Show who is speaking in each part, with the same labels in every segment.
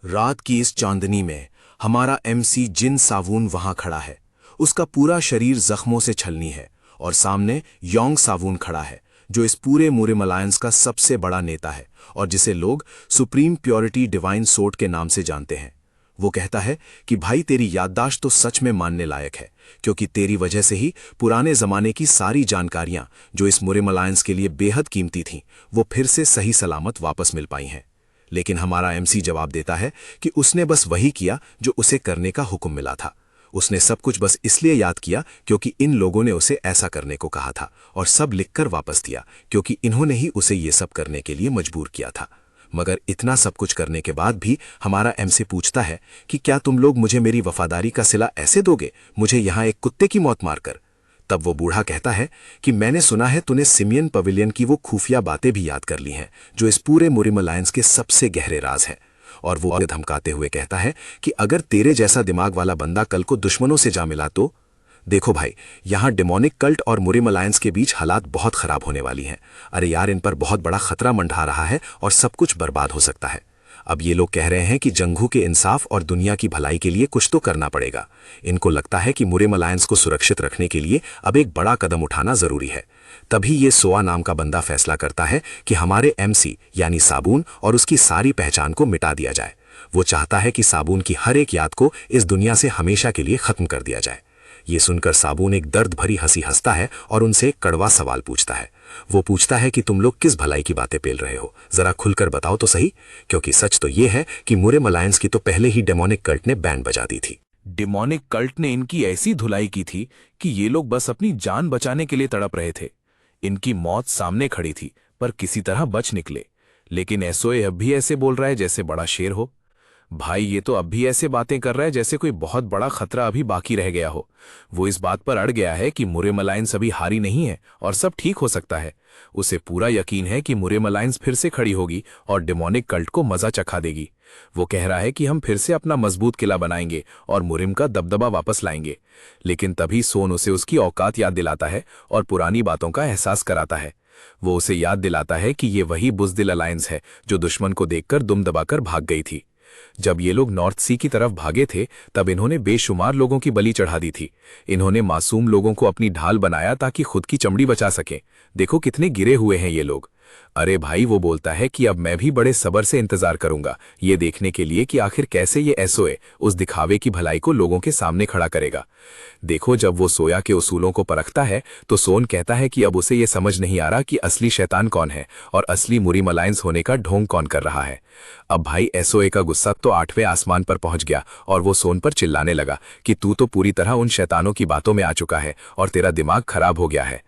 Speaker 1: रात की इस चांदनी में हमारा एमसी जिन सावून वहां खड़ा है। उसका पूरा शरीर जख्मों से छलनी है और सामने योंग सावून खड़ा है, जो इस पूरे मुरिम अलायंस का सबसे बड़ा नेता है और जिसे लोग सुप्रीम प्योरिटी डिवाइन सोर्ट के नाम से जानते हैं। वो कहता है कि भाई तेरी याददाश्त तो सच में मानने लायक है, क्योंकि तेरी वजह से ही पुराने जमाने की सारी जानकारियां जो इस मुरिम अलायंस के लिए बेहद कीमती थीं, वो फिर से सही सलामत वापस मिल पाई हैं। लेकिन हमारा एमसी जवाब देता है कि उसने बस वही किया जो उसे करने का हुक्म मिला था। उसने सब कुछ बस इसलिए याद किया क्योंकि इन लोगों ने उसे ऐसा करने को कहा था, और सब लिखकर वापस दिया क्योंकि इन्होंने ही उसे ये सब करने के लिए मजबूर किया था। मगर इतना सब कुछ करने के बाद भी हमारा एमसी पूछता है कि क्या तुम लोग मुझे मेरी वफादारी का सिला ऐसे दोगे, मुझे यहां एक कुत्ते की मौत मारकर? तब वो बूढ़ा कहता है कि मैंने सुना है तूने सिमियन पवेलियन की वो खुफिया बातें भी याद कर ली हैं, जो इस पूरे मुरिम अलायंस के सबसे गहरे राज हैं। और वो धमकाते हुए कहता है कि अगर तेरे जैसा दिमाग वाला बंदा कल को दुश्मनों से जा मिला तो। देखो भाई, यहां डेमोनिक कल्ट और मुरिम अलायंस के बीच हालात बहुत खराब होने वाली हैं। अरे यार, इन पर बहुत बड़ा खतरा मंडरा रहा है और सब कुछ बर्बाद हो सकता है। अब ये लोग कह रहे हैं कि जंगू के इंसाफ और दुनिया की भलाई के लिए कुछ तो करना पड़ेगा। इनको लगता है कि मुरिम अलायंस को सुरक्षित रखने के लिए अब एक बड़ा कदम उठाना जरूरी है। तभी ये सोआ नाम का बंदा फैसला करता है कि हमारे एमसी यानी साबुन और उसकी सारी पहचान को मिटा दिया जाए। वो चाहता है कि साबुन की हर एक याद को इस दुनिया से हमेशा के लिए खत्म कर दिया जाए। ये सुनकर साबुन एक दर्द भरी हंसी हंसता है और उनसे एक कड़वा सवाल पूछता है। वो पूछता है कि तुम लोग किस भलाई की बातें पेल रहे हो, जरा खुलकर बताओ तो सही, क्योंकि सच तो ये है कि मुरिम अलायंस की तो पहले ही डेमोनिक कल्ट ने बैंड बजा दी थी।
Speaker 2: डिमोनिक कल्ट ने इनकी ऐसी धुलाई की थी कि ये लोग बस अपनी जान बचाने के लिए तड़प रहे थे। इनकी मौत सामने खड़ी थी, पर किसी तरह बच निकले। लेकिन एसओए अब भी ऐसे बोल रहा है जैसे बड़ा शेर हो। भाई, ये तो अब भी ऐसे बातें कर रहा है जैसे कोई बहुत बड़ा खतरा अभी बाकी रह गया हो। वो इस बात पर अड़ गया है कि मुरिम अलायंस अभी हारी नहीं है और सब ठीक हो सकता है। उसे पूरा यकीन है कि मुरिम अलायंस फिर से खड़ी होगी और डेमोनिक कल्ट को मजा चखा देगी। वो कह रहा है कि हम फिर से अपना मजबूत किला बनाएंगे और मुरिम का दबदबा वापस लाएंगे। लेकिन तभी सोन उसे उसकी औकात याद दिलाता है और पुरानी बातों का एहसास कराता है। वो उसे याद दिलाता है कि ये वही बुज़दिल अलायंस है जो दुश्मन को देखकर दुम दबाकर भाग गई थी। जब ये लोग नॉर्थ सी की तरफ भागे थे, तब इन्होंने बेशुमार लोगों की बलि चढ़ा दी थी। इन्होंने मासूम लोगों को अपनी ढाल बनाया ताकि खुद की चमड़ी बचा सकें। देखो कितने गिरे हुए हैं ये लोग। अरे भाई, वो बोलता है कि अब मैं भी बड़े सब्र से इंतजार करूंगा, ये देखने के लिए कि आखिर कैसे ये एसओए उस दिखावे की भलाई को लोगों के सामने खड़ा करेगा। देखो, जब वो सोया के उसूलों को परखता है तो सोन कहता है कि अब उसे ये समझ नहीं आ रहा कि असली शैतान कौन है और असली मुरिम अलायंस होने का ढोंग कौन कर रहा है। अब भाई, एसओए का गुस्सा तो 8वें आसमान पर पहुंच गया और वो सोन पर चिल्लाने लगा कि तू तो पूरी तरह उन शैतानों की बातों में आ चुका है और तेरा दिमाग खराब हो गया है।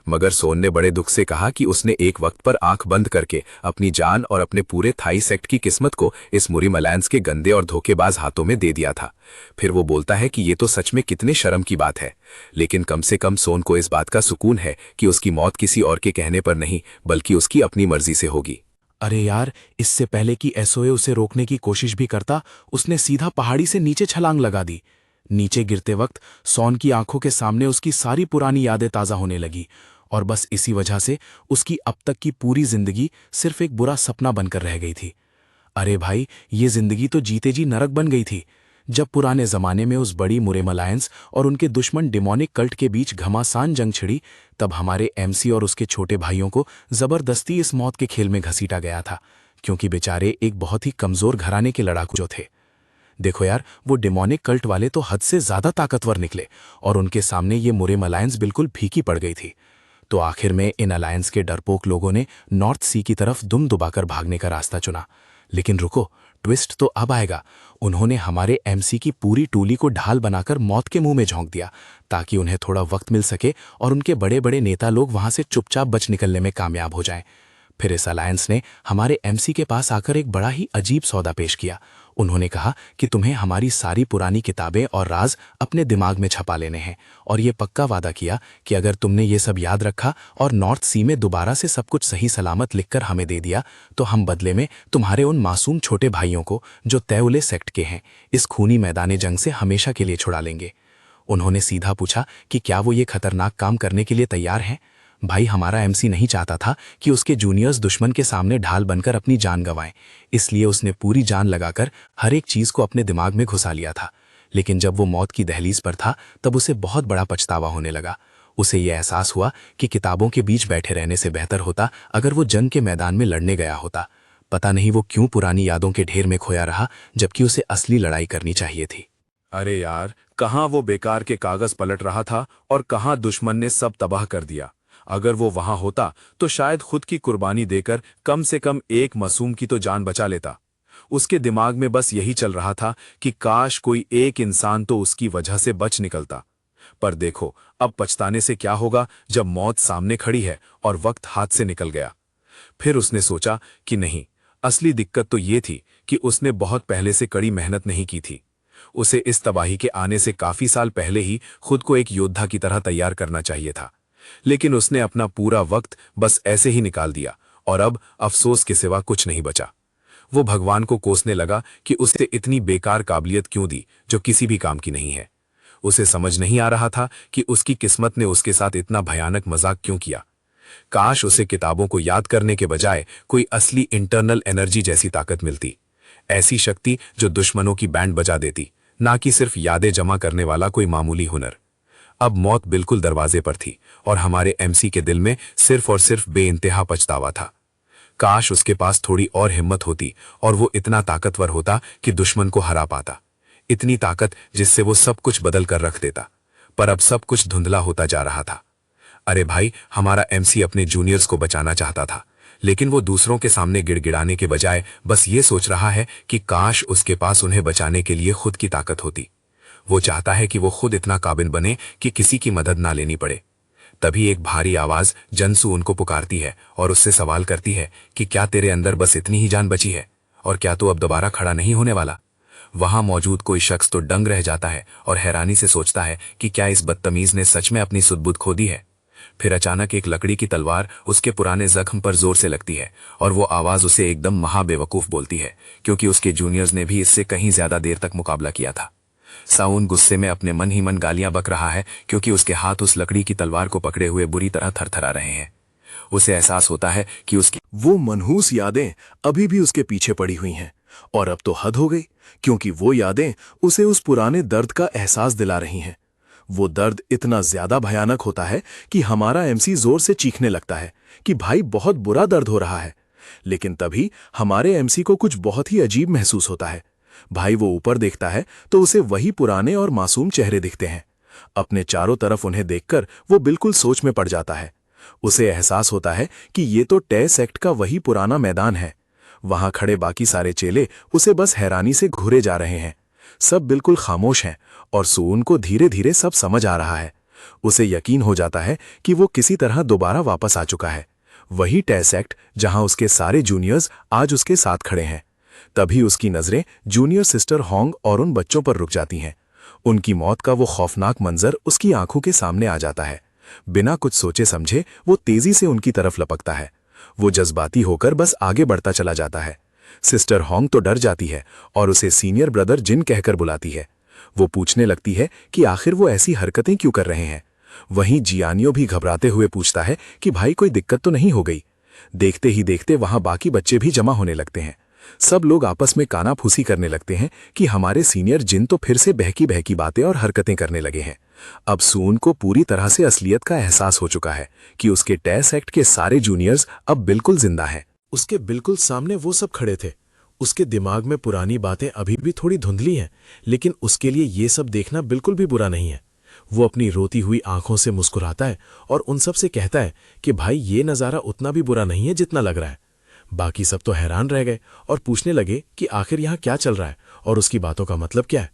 Speaker 2: मगर सोन ने बड़े दुख से कहा कि उसने एक वक्त पर आंख बंद करके अपनी जान और अपने पूरे थाई सेक्ट की किस्मत को इस मुरिम अलायंस के गंदे और धोखेबाज हाथों में दे दिया था। फिर वो बोलता है कि ये तो सच में कितने शर्म की बात है। लेकिन कम से कम सोन को इस बात का सुकून है कि उसकी मौत किसी और के कहने पर नहीं, बल्कि उसकी अपनी मर्जी से होगी।
Speaker 3: अरे यार, इससे पहले कि एसओए उसे रोकने की कोशिश भी करता, उसने सीधा पहाड़ी से नीचे छलांग लगा दी। नीचे गिरते वक्त सॉन की आंखों के सामने उसकी सारी पुरानी यादें ताज़ा होने लगी और बस इसी वजह से उसकी अब तक की पूरी जिंदगी सिर्फ एक बुरा सपना बनकर रह गई थी। अरे भाई, ये जिंदगी तो जीते जी नरक बन गई थी। जब पुराने जमाने में उस बड़ी मुरिम अलायंस और उनके दुश्मन डेमोनिक कल्ट के बीच घमासान जंग छिड़ी, तब हमारे एमसी और उसके छोटे भाइयों को जबरदस्ती इस मौत के खेल में घसीटा गया था, क्योंकि बेचारे एक बहुत ही कमजोर घराने के लड़ाकू जो थे। देखो यार, वो डेमोनिक कल्ट वाले तो हद से ज्यादा ताकतवर निकले और उनके सामने ये मुरिम अलायंस बिल्कुल फीकी पड़ गई थी। तो आखिर में इन अलायंस के डरपोक लोगों ने नॉर्थ सी की तरफ दुम दुबाकर भागने का रास्ता चुना। लेकिन रुको, ट्विस्ट तो अब आएगा। उन्होंने हमारे एमसी की पूरी टोली को ढाल बनाकर मौत के मुंह में झोंक दिया, ताकि उन्हें थोड़ा वक्त मिल सके और उनके बड़े बड़े नेता लोग वहां से चुपचाप बच निकलने में कामयाब हो जाएं। फिर इस अलायंस ने हमारे एमसी के पास आकर एक बड़ा ही अजीब सौदा पेश किया। उन्होंने कहा कि तुम्हें हमारी सारी पुरानी किताबें और राज अपने दिमाग में छपा लेने हैं, और ये पक्का वादा किया कि अगर तुमने ये सब याद रखा और नॉर्थ सी में दोबारा से सब कुछ सही सलामत लिखकर हमें दे दिया, तो हम बदले में तुम्हारे उन मासूम छोटे भाइयों को, जो तैउले सेक्ट के हैं, इस खूनी मैदाने जंग से हमेशा के लिए छुड़ा लेंगे। उन्होंने सीधा पूछा कि क्या वो ये खतरनाक काम करने के लिए तैयार हैं। भाई हमारा एमसी नहीं चाहता था कि उसके जूनियर्स दुश्मन के सामने ढाल बनकर अपनी जान गंवाएं, इसलिए उसने पूरी जान लगाकर हर एक चीज को अपने दिमाग में घुसा लिया था। लेकिन जब वो मौत की दहलीज पर था तब उसे बहुत बड़ा पछतावा होने लगा। उसे यह एहसास हुआ कि किताबों के बीच बैठे रहने से बेहतर होता अगर वो जंग के मैदान में लड़ने गया होता। पता नहीं वो क्यों पुरानी यादों के ढेर में खोया रहा, जबकि उसे असली लड़ाई करनी चाहिए थी।
Speaker 2: अरे यार, कहाँ वो बेकार के कागज पलट रहा था और कहाँ दुश्मन ने सब तबाह कर दिया। अगर वो वहां होता तो शायद खुद की कुर्बानी देकर कम से कम एक मासूम की तो जान बचा लेता। उसके दिमाग में बस यही चल रहा था कि काश कोई एक इंसान तो उसकी वजह से बच निकलता। पर देखो, अब पछताने से क्या होगा जब मौत सामने खड़ी है और वक्त हाथ से निकल गया। फिर उसने सोचा कि नहीं, असली दिक्कत तो ये थी कि उसने बहुत पहले से कड़ी मेहनत नहीं की थी। उसे इस तबाही के आने से काफी साल पहले ही खुद को एक योद्धा की तरह तैयार करना चाहिए था। लेकिन उसने अपना पूरा वक्त बस ऐसे ही निकाल दिया और अब अफसोस के सिवा कुछ नहीं बचा। वो भगवान को कोसने लगा कि उसे इतनी बेकार काबिलियत क्यों दी जो किसी भी काम की नहीं है। उसे समझ नहीं आ रहा था कि उसकी किस्मत ने उसके साथ इतना भयानक मजाक क्यों किया। काश उसे किताबों को याद करने के बजाय कोई असली इंटरनल एनर्जी जैसी ताकत मिलती, ऐसी शक्ति जो दुश्मनों की बैंड बजा देती, ना कि सिर्फ यादें जमा करने वाला कोई मामूली हुनर। अब मौत बिल्कुल दरवाजे पर थी और हमारे एमसी के दिल में सिर्फ और सिर्फ बेइंतहा पछतावा था। काश उसके पास थोड़ी और हिम्मत होती और वो इतना ताकतवर होता कि दुश्मन को हरा पाता। इतनी ताकत जिससे वो सब कुछ बदल कर रख देता। पर अब सब कुछ धुंधला होता जा रहा था। अरे भाई, हमारा एमसी अपने जूनियर्स को बचाना चाहता था, लेकिन वो दूसरों के सामने गिड़गिड़ाने के बजाय बस ये सोच रहा है कि काश उसके पास उन्हें बचाने के लिए खुद की ताकत होती। वो चाहता है कि वो खुद इतना काबिल बने कि किसी की मदद ना लेनी पड़े। तभी एक भारी आवाज जनसू उनको पुकारती है और उससे सवाल करती है कि क्या तेरे अंदर बस इतनी ही जान बची है और क्या तू अब दोबारा खड़ा नहीं होने वाला। वहां मौजूद कोई शख्स तो दंग रह जाता है और हैरानी से सोचता है कि क्या इस बदतमीज ने सच में अपनी सुध-बुध खो दी है। फिर अचानक एक लकड़ी की तलवार उसके पुराने जख्म पर जोर से लगती है और वो आवाज उसे एकदम महाबेवकूफ बोलती है, क्योंकि उसके जूनियर्स ने भी इससे कहीं ज्यादा देर तक मुकाबला किया था। साउन गुस्से में अपने मन ही मन गालियां बक रहा है, क्योंकि उसके हाथ उस लकड़ी की तलवार को पकड़े हुए बुरी तरह थरथरा रहे हैं। उसे एहसास होता है कि उसकी
Speaker 1: वो मनहूस यादें अभी भी उसके पीछे पड़ी हुई हैं और अब तो हद हो गई, क्योंकि वो यादें उसे उस पुराने दर्द का एहसास दिला रही हैं। वो दर्द इतना ज्यादा भयानक होता है कि हमारा एमसी जोर से चीखने लगता है कि भाई बहुत बुरा दर्द हो रहा है। लेकिन तभी हमारे एमसी को कुछ बहुत ही अजीब महसूस होता है। भाई वो ऊपर देखता है तो उसे वही पुराने और मासूम चेहरे दिखते हैं। अपने चारों तरफ उन्हें देखकर वो बिल्कुल सोच में पड़ जाता है। उसे एहसास होता है कि ये तो टे सेक्ट का वही पुराना मैदान है। वहां खड़े बाकी सारे चेले उसे बस हैरानी से घूरे जा रहे हैं। सब बिल्कुल खामोश हैं और सून को धीरे धीरे सब समझ आ रहा है। उसे यकीन हो जाता है कि वो किसी तरह दोबारा वापस आ चुका है, वही टे सेक्ट जहां उसके सारे जूनियर्स आज उसके साथ खड़े हैं। तभी उसकी नजरें जूनियर सिस्टर होंग और उन बच्चों पर रुक जाती हैं। उनकी मौत का वो खौफनाक मंजर उसकी आंखों के सामने आ जाता है। बिना कुछ सोचे समझे वो तेजी से उनकी तरफ लपकता है। वो जज्बाती होकर बस आगे बढ़ता चला जाता है। सिस्टर होंग तो डर जाती है और उसे सीनियर ब्रदर जिन कहकर बुलाती है। वो पूछने लगती है कि आखिर वो ऐसी हरकतें क्यों कर रहे हैं। वहीं जियानियो भी घबराते हुए पूछता है कि भाई कोई दिक्कत तो नहीं हो गई। देखते ही देखते वहां बाकी बच्चे भी जमा होने लगते हैं। सब लोग आपस में कानाफूसी करने लगते हैं कि हमारे सीनियर जिन तो फिर से बहकी बहकी बातें और हरकतें करने लगे हैं। अब सून को पूरी तरह से असलियत का एहसास हो चुका है कि उसके टे सेक्ट के सारे जूनियर्स अब बिल्कुल जिंदा हैं।
Speaker 4: उसके बिल्कुल सामने वो सब खड़े थे। उसके दिमाग में पुरानी बातें अभी भी थोड़ी धुंधली हैं, लेकिन उसके लिए ये सब देखना बिल्कुल भी बुरा नहीं है। वो अपनी रोती हुई आंखों से मुस्कुराता है और उन सब से कहता है कि भाई ये नज़ारा उतना भी बुरा नहीं है जितना लग रहा है। बाकी सब तो हैरान रह गए और पूछने लगे कि आखिर यहाँ क्या चल रहा है और उसकी बातों का मतलब क्या है।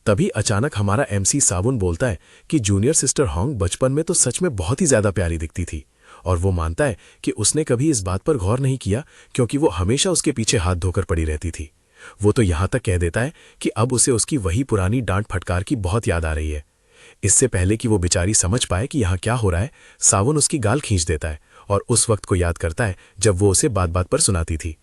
Speaker 4: तभी अचानक हमारा एमसी सावुन बोलता है कि जूनियर सिस्टर होंग बचपन में तो सच में बहुत ही ज्यादा प्यारी दिखती थी, और वो मानता है कि उसने कभी इस बात पर गौर नहीं किया क्योंकि वो हमेशा उसके पीछे हाथ धोकर पड़ी रहती थी। वो तो यहाँ तक कह देता है कि अब उसे उसकी वही पुरानी डांट फटकार की बहुत याद आ रही है। इससे पहले कि वो बेचारी समझ पाए कि यहाँ क्या हो रहा है, सावुन उसकी गाल खींच देता है और उस वक्त को याद करता है जब वो उसे बात बात पर सुनाती थी।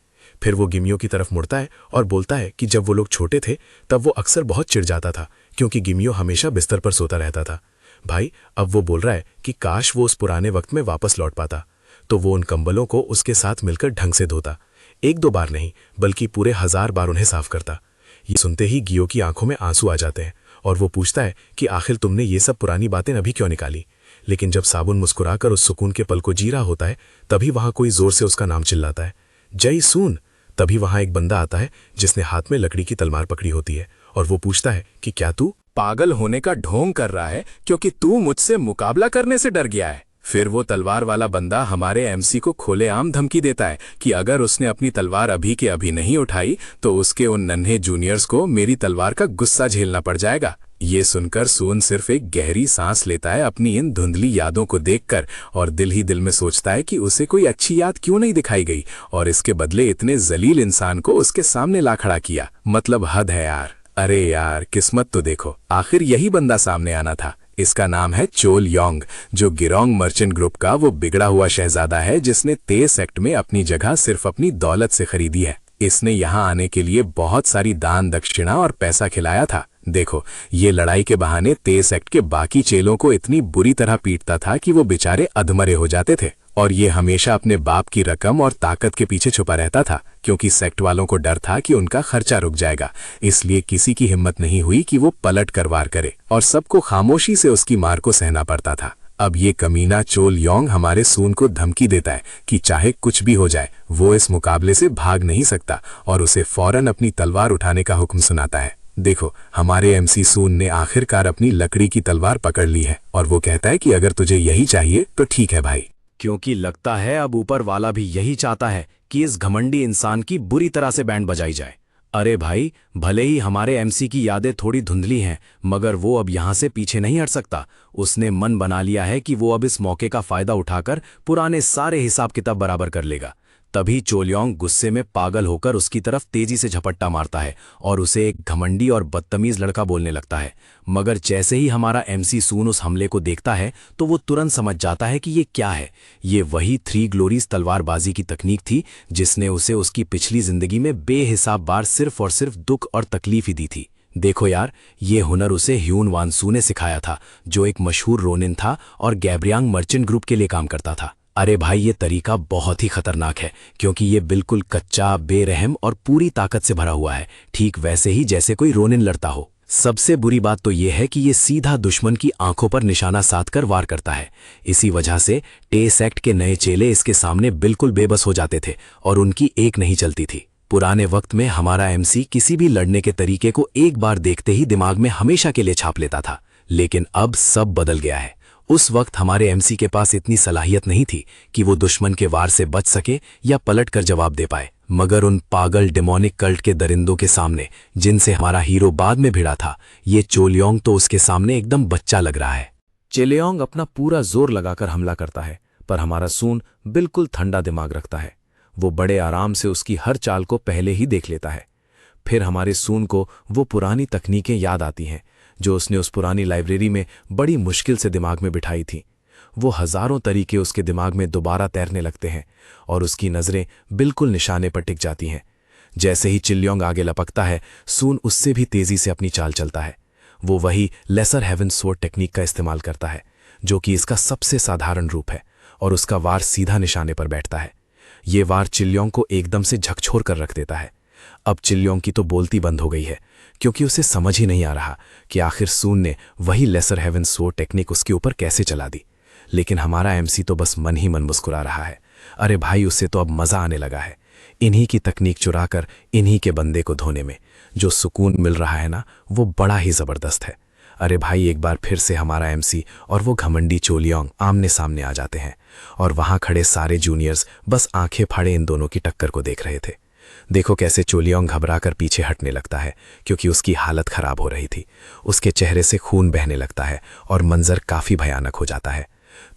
Speaker 4: फिर वो गिमियो की तरफ मुड़ता है और बोलता है कि जब वो लोग छोटे थे तब वो अक्सर बहुत चिढ़ जाता था, क्योंकि गिमियो हमेशा बिस्तर पर सोता रहता था। भाई अब वो बोल रहा है कि काश वो उस पुराने वक्त में वापस लौट पाता, तो वो उन कंबलों को उसके साथ मिलकर ढंग से धोता, 1-2 बार नहीं बल्कि पूरे 1000 बार उन्हें साफ करता। ये सुनते ही गियो की आंखों में आंसू आ जाते हैं और वो पूछता है कि आखिर तुमने ये सब पुरानी बातें अभी क्यों निकाली। लेकिन जब साबुन मुस्कुराकर उस सुकून के पल को जी रहा होता है, तभी वहां कोई जोर से उसका नाम चिल्लाता है, जय सून। तभी वहां एक बंदा आता है जिसने हाथ में लकड़ी की तलवार पकड़ी होती है और वो पूछता है कि क्या तू
Speaker 2: पागल होने का ढोंग कर रहा है क्योंकि तू मुझसे मुकाबला करने से डर गया है। फिर वो तलवार वाला बंदा हमारे एमसी को खुलेआम धमकी देता है कि अगर उसने अपनी तलवार अभी के अभी नहीं उठाई तो उसके उन नन्हे जूनियर्स को मेरी तलवार का गुस्सा झेलना पड़ जाएगा। ये सुनकर सून सिर्फ एक गहरी सांस लेता है अपनी इन धुंधली यादों को देखकर और दिल ही दिल में सोचता है कि उसे कोई अच्छी याद क्यों नहीं दिखाई गई और इसके बदले इतने जलील इंसान को उसके सामने ला खड़ा किया। मतलब हद है यार। अरे यार किस्मत तो देखो, आखिर यही बंदा सामने आना था। इसका नाम है चोल योंग, जो गिरोंग मर्चेंट ग्रुप का वो बिगड़ा हुआ शहजादा है जिसने तेज सेक्ट में अपनी जगह सिर्फ अपनी दौलत से खरीदी है। इसने यहाँ आने के लिए बहुत सारी दान दक्षिणा और पैसा खिलाया था। देखो, ये लड़ाई के बहाने तेज सेक्ट के बाकी चेलों को इतनी बुरी तरह पीटता था कि वो बेचारे अधमरे हो जाते थे और ये हमेशा अपने बाप की रकम और ताकत के पीछे छुपा रहता था क्योंकि सेक्ट वालों को डर था कि उनका खर्चा रुक जाएगा। इसलिए किसी की हिम्मत नहीं हुई कि वो पलट कर वार करे और सबको खामोशी से उसकी मार को सहना पड़ता था। अब ये कमीना चोल योंग हमारे सून को धमकी देता है कि चाहे कुछ भी हो जाए वो इस मुकाबले से भाग नहीं सकता और उसे फौरन अपनी तलवार उठाने का हुक्म सुनाता है। देखो, हमारे एमसी सून ने आखिरकार अपनी लकड़ी की तलवार पकड़ ली है और वो कहता है कि अगर तुझे यही चाहिए तो ठीक है भाई।
Speaker 3: क्योंकि लगता है अब ऊपर वाला भी यही चाहता है कि इस घमंडी इंसान की बुरी तरह से बैंड बजाई जाए। अरे भाई, भले ही हमारे एमसी की यादें थोड़ी धुंधली हैं, मगर वो अब यहां से पीछे नहीं हट सकता। उसने मन बना लिया है कि वो अब इस मौके का फायदा उठाकर पुराने सारे हिसाब किताब बराबर कर लेगा। तभी चोलयोंग गुस्से में पागल होकर उसकी तरफ तेजी से झपट्टा मारता है और उसे एक घमंडी और बदतमीज लड़का बोलने लगता है। मगर जैसे ही हमारा एमसी सून उस हमले को देखता है तो वो तुरंत समझ जाता है कि ये क्या है। ये वही 3 ग्लोरीज तलवारबाजी की तकनीक थी जिसने उसे उसकी पिछली जिंदगी में बेहिसाब बार सिर्फ और सिर्फ दुख और तकलीफ ही दी थी। देखो यार, ये हुनर उसे ह्यून वानसू ने सिखाया था, जो एक मशहूर रोनिन था और गैब्रियांग मर्चेंट ग्रुप के लिए काम करता था। अरे भाई, ये तरीका बहुत ही खतरनाक है क्योंकि ये बिल्कुल कच्चा, बेरहम और पूरी ताकत से भरा हुआ है, ठीक वैसे ही जैसे कोई रोनिन लड़ता हो। सबसे बुरी बात तो ये है कि ये सीधा दुश्मन की आंखों पर निशाना साधकर वार करता है। इसी वजह से टे सेक्ट के नए चेले इसके सामने बिल्कुल बेबस हो जाते थे और उनकी एक नहीं चलती थी। पुराने वक्त में हमारा एमसी किसी भी लड़ने के तरीके को एक बार देखते ही दिमाग में हमेशा के लिए छाप लेता था, लेकिन अब सब बदल गया है। उस वक्त हमारे एमसी के पास इतनी सलाहियत नहीं थी कि वो दुश्मन के वार से बच सके या पलट कर जवाब दे पाए। मगर उन पागल डेमोनिक कल्ट के दरिंदों के सामने, जिनसे हमारा हीरो बाद में भिड़ा था, ये चोलयोंग तो उसके सामने एकदम बच्चा लग रहा है।
Speaker 2: चेलेओंग अपना पूरा जोर लगाकर हमला करता है, पर हमारा सून बिल्कुल ठंडा दिमाग रखता है। वो बड़े आराम से उसकी हर चाल को पहले ही देख लेता है। फिर हमारे सून को वो पुरानी तकनीकें याद आती हैं जो उसने उस पुरानी लाइब्रेरी में बड़ी मुश्किल से दिमाग में बिठाई थी। वो हजारों तरीके उसके दिमाग में दोबारा तैरने लगते हैं और उसकी नज़रें बिल्कुल निशाने पर टिक जाती हैं। जैसे ही चिल्योंग आगे लपकता है, सून उससे भी तेजी से अपनी चाल चलता है। वो वही लेसर हेवन स्वॉर्ड टेक्निक का इस्तेमाल करता है, जो कि इसका सबसे साधारण रूप है, और उसका वार सीधा निशाने पर बैठता है। ये वार चिल्योंग को एकदम से झकझोर कर रख देता है। अब चिल्योंग की तो बोलती बंद हो गई है क्योंकि उसे समझ ही नहीं आ रहा कि आखिर सून ने वही लेसर हेवन स्वॉर्ड टेक्निक उसके ऊपर कैसे चला दी। लेकिन हमारा एमसी तो बस मन ही मन मुस्कुरा रहा है। अरे भाई, उससे तो अब मजा आने लगा है इन्हीं की तकनीक चुराकर इन्हीं के बंदे को धोने में। जो सुकून मिल रहा है ना, वो बड़ा ही जबरदस्त है। अरे भाई, एक बार फिर से हमारा एमसी और वो घमंडी चोलयोंग आमने सामने आ जाते हैं और वहां खड़े सारे जूनियर्स बस आंखें फाड़े इन दोनों की टक्कर को देख रहे थे। देखो कैसे चोलयोंग घबराकर पीछे हटने लगता है क्योंकि उसकी हालत खराब हो रही थी। उसके चेहरे से खून बहने लगता है और मंजर काफी भयानक हो जाता है।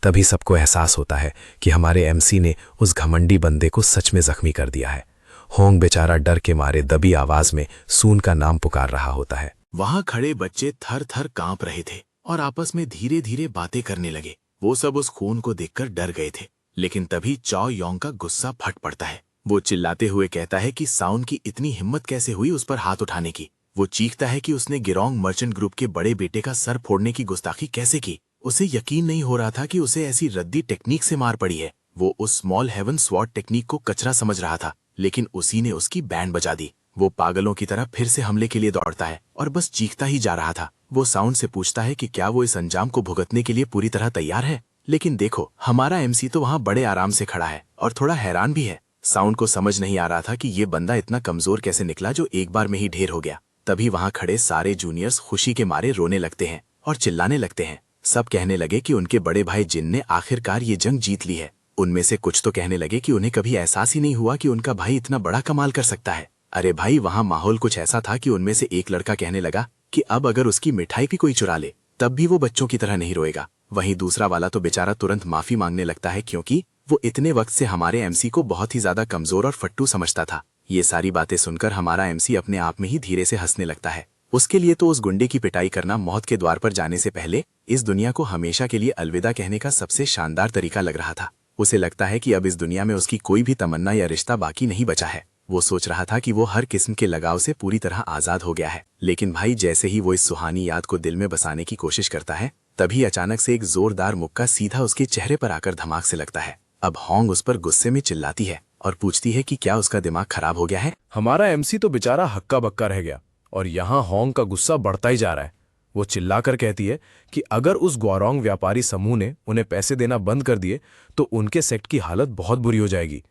Speaker 2: तभी सबको एहसास होता है कि हमारे एमसी ने उस घमंडी बंदे को सच में जख्मी कर दिया है। होंग बेचारा डर के मारे दबी आवाज में सून का नाम पुकार रहा होता है।
Speaker 4: वहां खड़े बच्चे थर थर कांप रहे थे और आपस में धीरे धीरे बातें करने लगे। वो सब उस खून को देखकर डर गए थे। लेकिन तभी चौ योंग का गुस्सा फट पड़ता है। वो चिल्लाते हुए कहता है कि साउन की इतनी हिम्मत कैसे हुई उस पर हाथ उठाने की। वो चीखता है कि उसने गिरोंग मर्चेंट ग्रुप के बड़े बेटे का सर फोड़ने की गुस्ताखी कैसे की।
Speaker 3: उसे यकीन नहीं हो रहा था कि उसे ऐसी रद्दी टेक्निक से मार पड़ी है। वो उस स्मॉल हेवन स्वॉट टेक्निक को कचरा समझ रहा था, लेकिन उसी ने उसकी बैंड बजा दी। वो पागलों की तरह फिर से हमले के लिए दौड़ता है और बस चीखता ही जा रहा था। वो साउंड से पूछता है कि क्या वो इस अंजाम को भुगतने के लिए पूरी तरह तैयार है। लेकिन देखो, हमारा एमसी तो वहां बड़े आराम से खड़ा है और थोड़ा हैरान भी है। साउंड को समझ नहीं आ रहा था कि ये बंदा इतना कमजोर कैसे निकला जो एक बार में ही ढेर हो गया। तभी वहां खड़े सारे जूनियर्स खुशी के मारे रोने लगते हैं और चिल्लाने लगते हैं। सब कहने लगे कि उनके बड़े भाई जिन ने आखिरकार ये जंग जीत ली है। उनमें से कुछ तो कहने लगे कि उन्हें कभी एहसास ही नहीं हुआ कि उनका भाई इतना बड़ा कमाल कर सकता है। अरे भाई, वहां माहौल कुछ ऐसा था कि उनमें से एक लड़का कहने लगा कि अब अगर उसकी मिठाई भी कोई चुरा ले तब भी वो बच्चों की तरह नहीं रोएगा। वहीं दूसरा वाला तो बेचारा तुरंत माफी मांगने लगता है, क्योंकि वो इतने वक्त से हमारे एमसी को बहुत ही ज्यादा कमजोर और फट्टू समझता था। ये सारी बातें सुनकर हमारा एमसी अपने आप में ही धीरे से हंसने लगता है। उसके लिए तो उस गुंडे की पिटाई करना मौत के द्वार पर जाने से पहले इस दुनिया को हमेशा के लिए अलविदा कहने का सबसे शानदार तरीका लग रहा था। उसे लगता है कि अब इस दुनिया में उसकी कोई भी तमन्ना या रिश्ता बाकी नहीं बचा है। वो सोच रहा था कि वो हर किस्म के लगाव से पूरी तरह आजाद हो गया है। लेकिन भाई, जैसे ही वो इस सुहानी याद को दिल में बसाने की कोशिश करता है, तभी अचानक से एक जोरदार मुक्का सीधा उसके चेहरे पर आकर धमाक से लगता है। अब होंग उस पर गुस्से में चिल्लाती है और पूछती है कि क्या उसका दिमाग खराब हो गया है।
Speaker 2: हमारा एमसी तो बेचारा हक्का बक्का रह गया और यहाँ होंग का गुस्सा बढ़ता ही जा रहा है। वो चिल्लाकर कहती है कि अगर उस ग्वारोंग व्यापारी समूह ने उन्हें पैसे देना बंद कर दिए तो उनके सेक्ट की हालत बहुत बुरी हो जाएगी।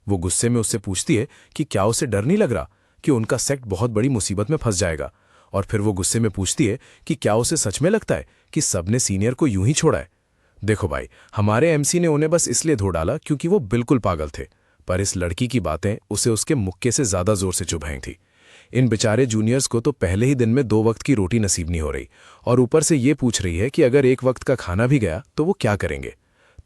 Speaker 2: वो गुस्से में उससे पूछती है कि क्या उसे डर नहीं लग रहा कि उनका सेक्ट बहुत बड़ी मुसीबत में फंस जाएगा। और फिर वो गुस्से में पूछती है कि क्या उसे सच में लगता है कि सबने सीनियर को यूं ही छोड़ा है। देखो भाई, हमारे एमसी ने उन्हें बस इसलिए धो डाला क्योंकि वो बिल्कुल पागल थे, पर इस लड़की की बातें उसे उसके मुक्के से ज्यादा जोर से चुभ रही थी। इन बेचारे जूनियर्स को तो पहले ही दिन में 2 वक्त की रोटी नसीब नहीं हो रही और ऊपर से ये पूछ रही है कि अगर 1 वक्त का खाना भी गया तो वो क्या करेंगे।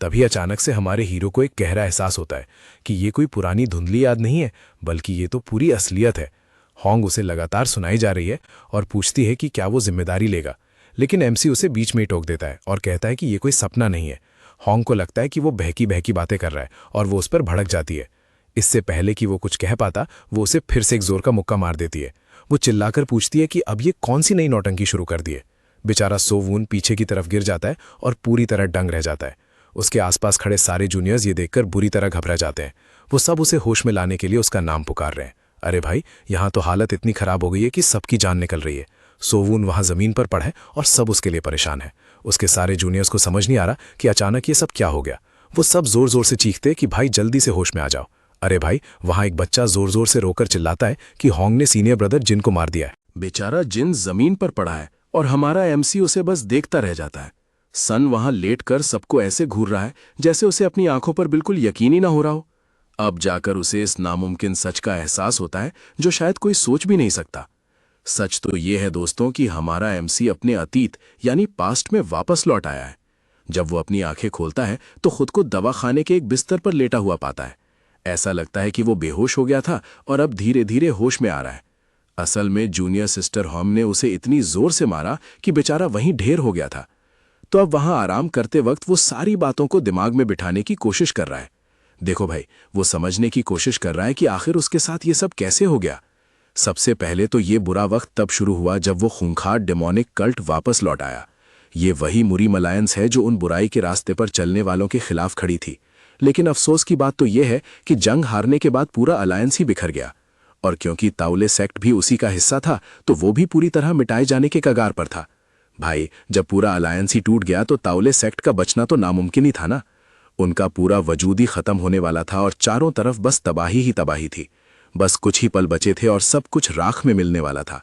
Speaker 2: तभी अचानक से हमारे हीरो को एक गहरा एहसास होता है कि ये कोई पुरानी धुंधली याद नहीं है, बल्कि ये तो पूरी असलियत है। होंग उसे लगातार सुनाई जा रही है और पूछती है कि क्या वो जिम्मेदारी लेगा, लेकिन एमसी उसे बीच में ही टोक देता है और कहता है कि ये कोई सपना नहीं है। होंग को लगता है कि वो बहकी बहकी बातें कर रहा है और वो उस पर भड़क जाती है। इससे पहले कि वो कुछ कह पाता, वो उसे फिर से एक जोर का मुक्का मार देती है। वो चिल्लाकर पूछती है कि अब ये कौन सी नई नौटंकी शुरू कर दी है। बेचारा सोवून पीछे की तरफ गिर जाता है और पूरी तरह दंग रह जाता है। उसके आसपास खड़े सारे जूनियर्स ये देखकर बुरी तरह घबरा जाते हैं। वो सब उसे होश में लाने के लिए उसका नाम पुकार रहे हैं। अरे भाई, यहाँ तो हालत इतनी खराब हो गई है कि सबकी जान निकल रही है। सोवून वहां जमीन पर पड़ा है और सब उसके लिए परेशान है। उसके सारे जूनियर्स को समझ नहीं आ रहा कि अचानक ये सब क्या हो गया। वो सब जोर जोर से चीखते कि भाई जल्दी से होश में आ जाओ। अरे भाई, वहां एक बच्चा जोर जोर से रोकर चिल्लाता है कि होंग ने सीनियर ब्रदर जिन को मार दिया है।
Speaker 5: बेचारा जिन जमीन पर पड़ा है और हमारा एमसी उसे बस देखता रह जाता है। सन वहां लेटकर सबको ऐसे घूर रहा है जैसे उसे अपनी आंखों पर बिल्कुल यकीन ही ना हो रहा हो। अब जाकर उसे इस नामुमकिन सच का एहसास होता है जो शायद कोई सोच भी नहीं सकता। सच तो ये है दोस्तों कि हमारा एमसी अपने अतीत यानी पास्ट में वापस लौट आया है। जब वो अपनी आंखें खोलता है तो खुद को दवाखाने के एक बिस्तर पर लेटा हुआ पाता है। ऐसा लगता है कि वो बेहोश हो गया था और अब धीरे धीरे होश में आ रहा है। असल में जूनियर सिस्टर होम ने उसे इतनी जोर से मारा कि बेचारा वहीं ढेर हो गया था। तो अब वहां आराम करते वक्त वो सारी बातों को दिमाग में बिठाने की कोशिश कर रहा है। देखो भाई, वो समझने की कोशिश कर रहा है कि आखिर उसके साथ ये सब कैसे हो गया। सबसे पहले तो ये बुरा वक्त तब शुरू हुआ जब वो खूंखार डेमोनिक कल्ट वापस लौट आया। ये वही मुरीम अलायंस है जो उन बुराई के रास्ते पर चलने वालों के खिलाफ खड़ी थी। लेकिन अफसोस की बात तो यह है कि जंग हारने के बाद पूरा अलायंस ही बिखर गया, और क्योंकि ताउले सेक्ट भी उसी का हिस्सा था तो वो भी पूरी तरह मिटाए जाने के कगार पर था। भाई, जब पूरा अलायंस ही टूट गया तो ताउले सेक्ट का बचना तो नामुमकिन ही था ना। उनका पूरा वजूद ही खत्म होने वाला था और चारों तरफ बस तबाही ही तबाही थी। बस कुछ ही पल बचे थे और सब कुछ राख में मिलने वाला था।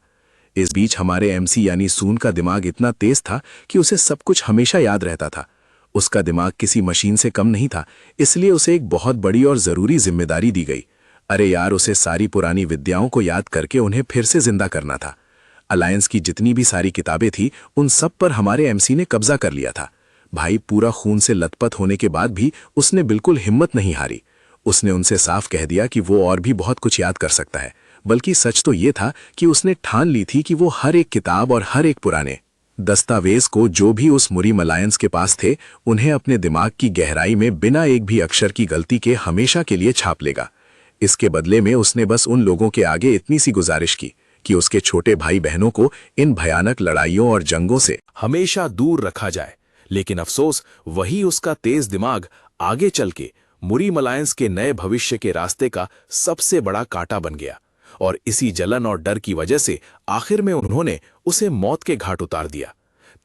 Speaker 5: इस बीच हमारे एमसी यानी सून का दिमाग इतना तेज था कि उसे सब कुछ हमेशा याद रहता था। उसका दिमाग किसी मशीन से कम नहीं था, इसलिए उसे एक बहुत बड़ी और जरूरी जिम्मेदारी दी गई। अरे यार, उसे सारी पुरानी विद्याओं को याद करके उन्हें फिर से जिंदा करना था। अलायंस की जितनी भी सारी किताबें थी उन सब पर हमारे एमसी ने कब्जा कर लिया था। भाई, पूरा खून से लथपथ होने के बाद भी उसने बिल्कुल हिम्मत नहीं हारी। उसने उनसे साफ कह दिया कि वो और भी बहुत कुछ याद कर सकता है। बल्कि सच तो ये था कि उसने ठान ली थी कि वो हर एक किताब और हर एक पुराने दस्तावेज को जो भी उस मुरीम अलायंस के पास थे उन्हें अपने दिमाग की गहराई में बिना एक भी अक्षर की गलती के हमेशा के लिए छाप लेगा। इसके बदले में उसने बस उन लोगों के आगे इतनी सी गुजारिश की कि उसके छोटे भाई बहनों को इन भयानक लड़ाइयों और जंगों से
Speaker 2: हमेशा दूर रखा जाए। लेकिन अफसोस वही उसका तेज दिमाग आगे चल के मुरी मलायंस के नए भविष्य के रास्ते का सबसे बड़ा कांटा बन गया। और इसी जलन और डर की वजह से आखिर में उन्होंने उसे मौत के घाट उतार दिया।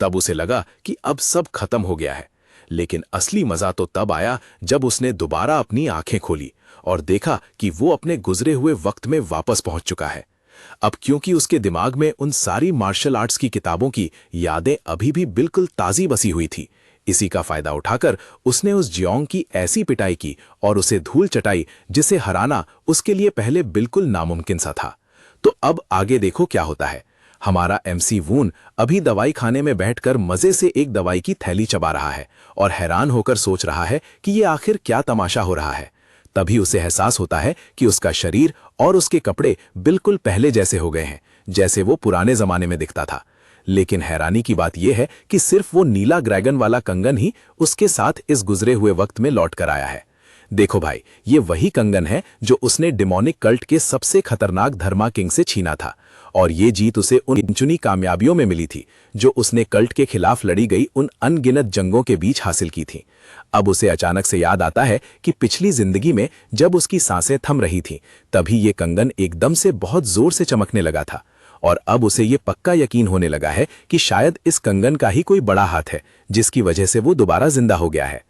Speaker 2: तब उसे लगा कि अब सब खत्म हो गया है, लेकिन असली मजा तो तब आया जब उसने दोबारा अपनी आंखें खोली और देखा कि वो अपने गुजरे हुए वक्त में वापस पहुंच चुका है। अब क्योंकि उसके दिमाग में उन सारी मार्शल आर्ट्स की किताबों की यादें अभी भी बिल्कुल ताज़ी बसी हुई थी, इसी का फायदा उठाकर उसने उस जियोंग की ऐसी पिटाई की और उसे धूल चटाई जिसे हराना उसके लिए पहले बिल्कुल नामुमकिन सा था। तो अब आगे देखो क्या होता है। हमारा एमसी वून अभी दवाई खाने में बैठकर मजे से एक दवाई की थैली चबा रहा है और हैरान होकर सोच रहा है कि ये आखिर क्या तमाशा हो रहा है। तभी उसे एहसास होता है कि उसका शरीर और उसके कपड़े बिल्कुल पहले जैसे हो गए हैं, जैसे वो पुराने जमाने में दिखता था। लेकिन हैरानी की बात यह है कि सिर्फ वो नीला ड्रैगन वाला कंगन ही उसके साथ इस गुजरे हुए वक्त में लौट कर आया है। देखो भाई, ये वही कंगन है जो उसने डिमोनिक कल्ट के सबसे खतरनाक धर्मा किंग से छीना था, और ये जीत उसे उन गिनचुनी कामयाबियों में मिली थी जो उसने कल्ट के खिलाफ लड़ी गई उन अनगिनत जंगों के बीच हासिल की थी। अब उसे अचानक से याद आता है कि पिछली जिंदगी में जब उसकी सांसें थम रही थीं, तभी ये कंगन एकदम से बहुत जोर से चमकने लगा था, और अब उसे ये पक्का यकीन होने लगा है कि शायद इस कंगन का ही कोई बड़ा हाथ है जिसकी वजह से वो दोबारा जिंदा हो गया है।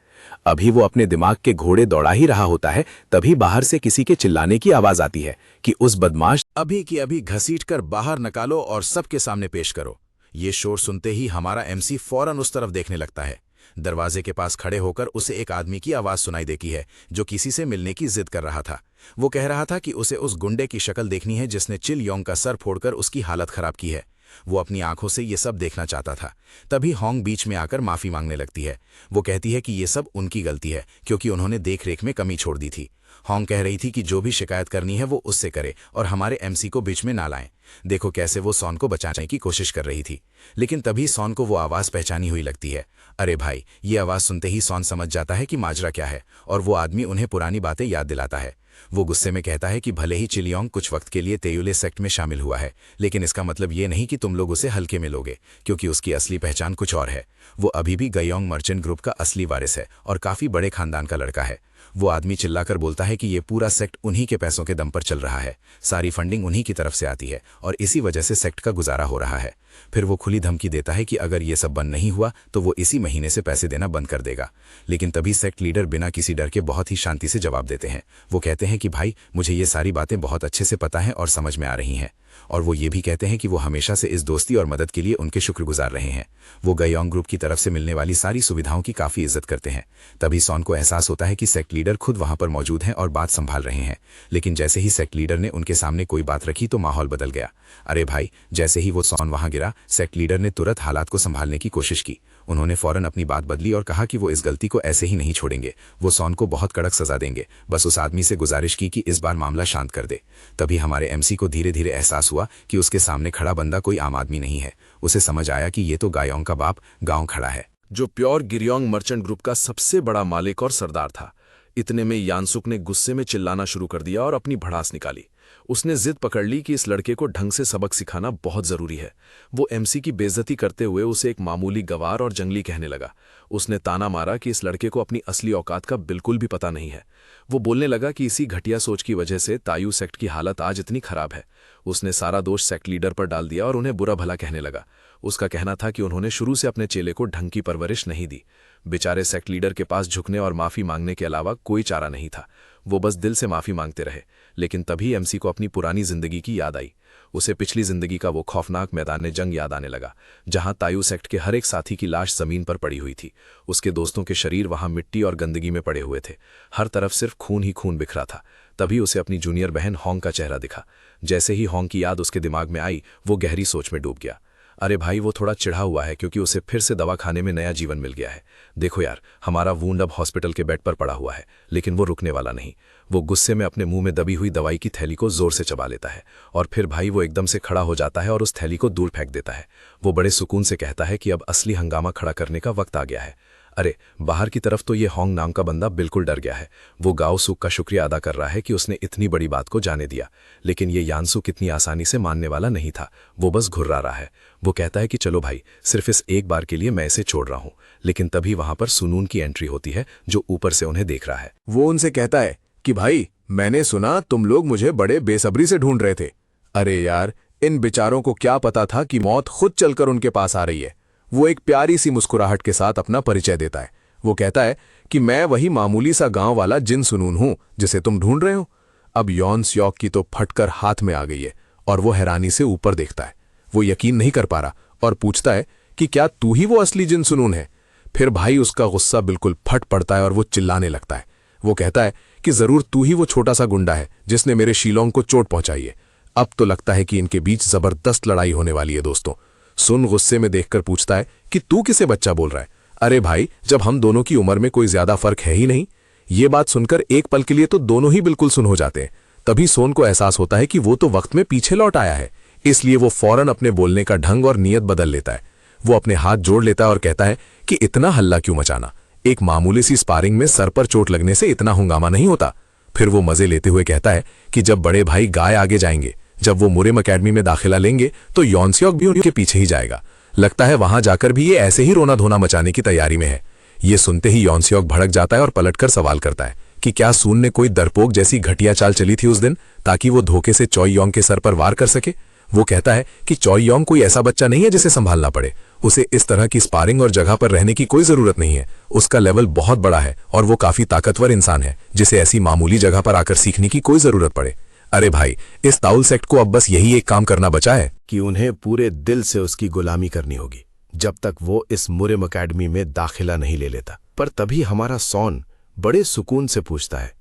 Speaker 2: अभी वो अपने दिमाग के घोड़े दौड़ा ही रहा होता है, तभी बाहर से किसी के चिल्लाने की आवाज आती है कि उस बदमाश
Speaker 3: अभी की अभी घसीटकर बाहर निकालो और सबके सामने पेश करो। ये शोर सुनते ही हमारा एमसी फौरन उस तरफ देखने लगता है। दरवाजे के पास खड़े होकर उसे एक आदमी की आवाज सुनाई देती है जो किसी से मिलने की जिद कर रहा था। वो कह रहा था कि उसे उस गुंडे की शक्ल देखनी है जिसने चिल योंग का सर फोड़कर उसकी हालत खराब की है। वो अपनी आंखों से ये सब देखना चाहता था। तभी होंग बीच में आकर माफी मांगने लगती है। वो कहती है कि ये सब उनकी गलती है क्योंकि उन्होंने देखरेख में कमी छोड़ दी थी। होंग कह रही थी कि जो भी शिकायत करनी है वो उससे करे और हमारे एमसी को बीच में ना लाएं। देखो कैसे वो सॉन को बचाने की कोशिश कर रही थी, लेकिन तभी सॉन को वो आवाज पहचानी हुई लगती है। अरे भाई, ये आवाज सुनते ही सॉन समझ जाता है कि माजरा क्या है, और वो आदमी उन्हें पुरानी बातें याद दिलाता है। वो गुस्से में कहता है कि भले ही चिलियोंग कुछ वक्त के लिए तेयुले सेक्ट में शामिल हुआ है, लेकिन इसका मतलब ये नहीं कि तुम लोग उसे हल्के में लोगे, क्योंकि उसकी असली पहचान कुछ और है। वो अभी भी गयोंग मर्चेंट ग्रुप का असली वारिस है और काफी बड़े खानदान का लड़का है। वो आदमी चिल्लाकर बोलता है कि ये पूरा सेक्ट उन्हीं के पैसों के दम पर चल रहा है, सारी फंडिंग उन्हीं की तरफ से आती है और इसी वजह से सेक्ट का गुजारा हो रहा है। फिर वो खुली धमकी देता है कि अगर ये सब बंद नहीं हुआ तो वो इसी महीने से पैसे देना बंद कर देगा। लेकिन तभी सेक्ट लीडर बिना किसी डर के बहुत ही शांति से जवाब देते हैं। वो कहते हैं कि भाई, मुझे ये सारी बातें बहुत अच्छे से पता हैं और समझ में आ रही हैं, और वो ये भी कहते हैं कि वो हमेशा से इस दोस्ती और मदद के लिए उनके शुक्रगुजार रहे हैं। वो गयोंग ग्रुप की तरफ से मिलने वाली सारी सुविधाओं की काफ़ी इज्जत करते हैं। तभी सॉन को एहसास होता है कि सेक्ट लीडर खुद वहां पर मौजूद हैं और बात संभाल रहे हैं, लेकिन जैसे ही सेक्ट लीडर ने उनके सामने कोई बात रखी तो माहौल बदल गया। अरे भाई, जैसे ही वो सॉन वहां गिरा, सेक्ट लीडर ने तुरंत हालात को संभालने की कोशिश की। उन्होंने फौरन अपनी बात बदली और कहा कि वो इस गलती को ऐसे ही नहीं छोड़ेंगे, वो सॉन को बहुत कड़क सजा देंगे। बस उस आदमी से गुजारिश की कि इस बार मामला शांत कर दे। तभी हमारे एमसी को धीरे धीरे एहसास हुआ कि उसके सामने खड़ा बंदा कोई आम आदमी नहीं है। उसे समझ आया कि ये तो गायोंग का बाप गांव खड़ा है,
Speaker 5: जो प्योर गिरियोंग मर्चेंट ग्रुप का सबसे बड़ा मालिक और सरदार था। इतने में यानसुक ने गुस्से में चिल्लाना शुरू कर दिया और अपनी भड़ास निकाली। उसने जिद पकड़ ली कि इस लड़के को ढंग से सबक सिखाना बहुत जरूरी है। वो एमसी की बेइज्जती करते हुए उसे एक मामूली गवार और जंगली कहने लगा। उसने ताना मारा कि इस लड़के को अपनी असली औकात का बिल्कुल भी पता नहीं है। वो बोलने लगा कि इसी घटिया सोच की वजह से तायू सेक्ट की हालत आज इतनी खराब है। उसने सारा दोष सेक्ट लीडर पर डाल दिया और उन्हें बुरा भला कहने लगा। उसका कहना था कि उन्होंने शुरू से अपने चेले को ढंग की परवरिश नहीं दी। बेचारे सेक्ट लीडर के पास झुकने और माफी मांगने के अलावा कोई चारा नहीं था। वो बस दिल से माफी मांगते रहे। लेकिन तभी एमसी को अपनी पुरानी जिंदगी की याद आई। उसे पिछली जिंदगी का वो खौफनाक मैदान जंग याद आने लगा, जहां तायू सेक्ट के हर एक साथी की लाश जमीन पर पड़ी हुई थी। उसके दोस्तों के शरीर वहां मिट्टी और गंदगी में पड़े हुए थे। हर तरफ सिर्फ खून ही खून बिखरा था। तभी उसे अपनी जूनियर बहन होंग का चेहरा दिखा। जैसे ही होंग की याद उसके दिमाग में आई, वो गहरी सोच में डूब गया। अरे भाई, वो थोड़ा चिढ़ा हुआ है क्योंकि उसे फिर से दवा खाने में नया जीवन मिल गया है। देखो यार, हमारा वूंड अब हॉस्पिटल के बेड पर पड़ा हुआ है, लेकिन वो रुकने वाला नहीं। वो गुस्से में अपने मुंह में दबी हुई दवाई की थैली को जोर से चबा लेता है और फिर भाई वो एकदम से खड़ा हो जाता है और उस थैली को दूर फेंक देता है। वो बड़े सुकून से कहता है कि अब असली हंगामा खड़ा करने का वक्त आ गया है।
Speaker 4: अरे बाहर की तरफ तो ये होंग नाम का बंदा बिल्कुल डर गया है। वो गाओ सुक का शुक्रिया अदा कर रहा है कि उसने इतनी बड़ी बात को जाने दिया, लेकिन ये यानसुक इतनी आसानी से मानने वाला नहीं था। वो बस घुर्रा रहा है। वो कहता है कि चलो भाई, सिर्फ इस एक बार के लिए मैं इसे छोड़ रहा हूँ। लेकिन तभी वहां पर सुनून की एंट्री होती है, जो ऊपर से उन्हें देख रहा है।
Speaker 1: वो उनसे कहता है कि भाई, मैंने सुना तुम लोग मुझे बड़े बेसब्री से ढूंढ रहे थे। अरे यार, इन बेचारों को क्या पता था कि मौत खुद चलकर उनके पास आ रही है। वो एक प्यारी सी मुस्कुराहट के साथ अपना परिचय देता है। वो कहता है कि मैं वही मामूली सा गांव वाला जिन सुनून हूं जिसे तुम ढूंढ रहे हो। अब यॉन स्योक की तो फटकर हाथ में आ गई है और वो हैरानी से ऊपर देखता है। वो यकीन नहीं कर पा रहा और पूछता है कि क्या तू ही वो असली जिन सुनून है? फिर भाई उसका गुस्सा बिल्कुल फट पड़ता है और वो चिल्लाने लगता है। वो कहता है कि जरूर तू ही वो छोटा सा गुंडा है जिसने मेरे शीलोंग को चोट पहुंचाई है। अब तो लगता है कि इनके बीच जबरदस्त लड़ाई होने वाली है। दोस्तों, सुन गुस्से में देखकर पूछता है कि तू किसे बच्चा बोल रहा है? अरे भाई, जब हम दोनों की उम्र में कोई ज्यादा फर्क है ही नहीं। ये बात सुनकर एक पल के लिए तो दोनों ही बिल्कुल सुन हो जाते हैं। तभी सोन को एहसास होता है कि वो तो वक्त में पीछे लौट आया है। इसलिए वो फौरन अपने बोलने का ढंग और नियत बदल लेता है। वो अपने हाथ जोड़ लेता है और कहता है कि इतना हल्ला क्यों मचाना? एक मामूली सी स्पारिंग में सर पर चोट लगने से इतना हंगामा नहीं होता। फिर वो मजे लेते हुए कहता है कि जब बड़े भाई गाय आगे जाएंगे, जब वो मुरिम अकेडमी में दाखिला लेंगे, तो यॉनस्योक भी उनके पीछे ही जाएगा। लगता है वहां जाकर भी ये ऐसे ही रोना धोना मचाने की तैयारी में है। ये सुनते ही यॉनस्योक भड़क जाता है और पलटकर सवाल करता है कि क्या सून ने कोई डरपोक जैसी घटिया चाल चली थी उस दिन, ताकि वो धोखे से चॉय योंग के सर पर वार कर सके? वो कहता है कि चॉय योंग कोई ऐसा बच्चा नहीं है जिसे संभालना पड़े। उसे इस तरह की स्पारिंग और जगह पर रहने की कोई जरूरत नहीं है। उसका लेवल बहुत बड़ा है और वो काफी ताकतवर इंसान है, जिसे ऐसी मामूली जगह पर आकर सीखने की कोई जरूरत पड़े। अरे भाई, इस ताउल सेक्ट को अब बस यही एक काम करना बचा है
Speaker 4: कि उन्हें पूरे दिल से उसकी गुलामी करनी होगी, जब तक वो इस मुरिम अकेडमी में दाखिला नहीं ले लेता। पर तभी हमारा सॉन बड़े सुकून से पूछता है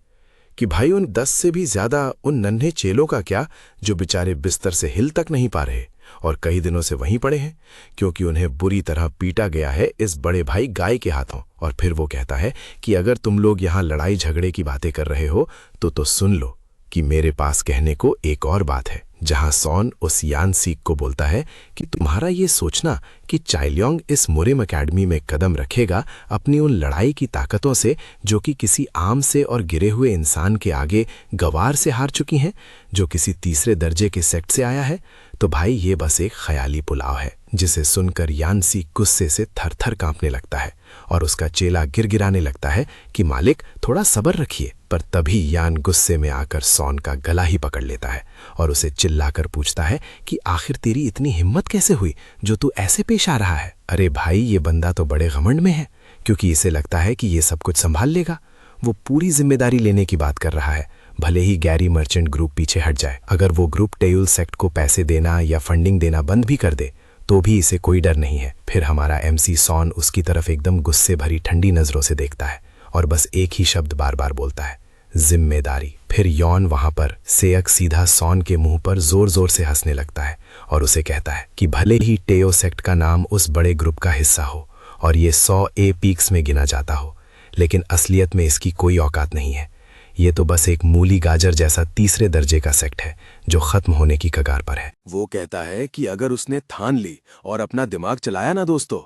Speaker 4: कि भाई, उन 10 से भी ज्यादा उन नन्हे चेलों का क्या, जो बेचारे बिस्तर से हिल तक नहीं पा रहे और कई दिनों से वहीं पड़े हैं, क्योंकि उन्हें बुरी तरह पीटा गया है इस बड़े भाई गाय के हाथों। और फिर वो कहता है कि अगर तुम लोग यहाँ लड़ाई झगड़े की बातें कर रहे हो तो सुन लो कि मेरे पास कहने को एक और बात है। जहां सॉन उस यान सीक को बोलता है कि तुम्हारा ये सोचना कि चाइल्योंग इस मुरिम अकेडमी में कदम रखेगा अपनी उन लड़ाई की ताकतों से, जो कि किसी आम से और गिरे हुए इंसान के आगे गवार से हार चुकी हैं, जो किसी तीसरे दर्जे के सेक्ट से आया है, तो भाई ये बस एक ख्याली पुलाव है। जिसे सुनकर यान सीक गुस्से से थर-थर कांपने लगता है और उसका चेला गिरगिराने लगता है कि मालिक, थोड़ा सब्र रखिए। पर तभी यान गुस्से में आकर सॉन का गला ही पकड़ लेता है और उसे चिल्लाकर पूछता है कि आखिर तेरी इतनी हिम्मत कैसे हुई जो तू ऐसे पेश आ रहा है? अरे भाई, ये बंदा तो बड़े घमंड में है, क्योंकि इसे लगता है कि ये सब कुछ संभाल लेगा। वो पूरी जिम्मेदारी लेने की बात कर रहा है, भले ही गैरी मर्चेंट ग्रुप पीछे हट जाए। अगर वो ग्रुप टेयुल सेक्ट को पैसे देना या फंडिंग देना बंद भी कर दे तो भी इसे कोई डर नहीं है। फिर हमारा MC सॉन उसकी तरफ एकदम गुस्से भरी ठंडी नजरों से देखता है और बस एक ही शब्द बार बार बोलता है, जिम्मेदारी। फिर यॉन वहां पर सेयक सीधा सॉन के मुंह पर जोर जोर से हंसने लगता है और उसे कहता है कि भले ही टेयो सेक्ट का नाम उस बड़े ग्रुप का हिस्सा हो और ये 100 ए पीक्स में गिना जाता हो, लेकिन असलियत में इसकी कोई औकात नहीं है। ये तो बस एक मूली गाजर जैसा तीसरे दर्जे का सेक्ट है जो खत्म होने की कगार पर है।
Speaker 1: वो कहता है कि अगर उसने ठान ली और अपना दिमाग चलाया ना दोस्तों,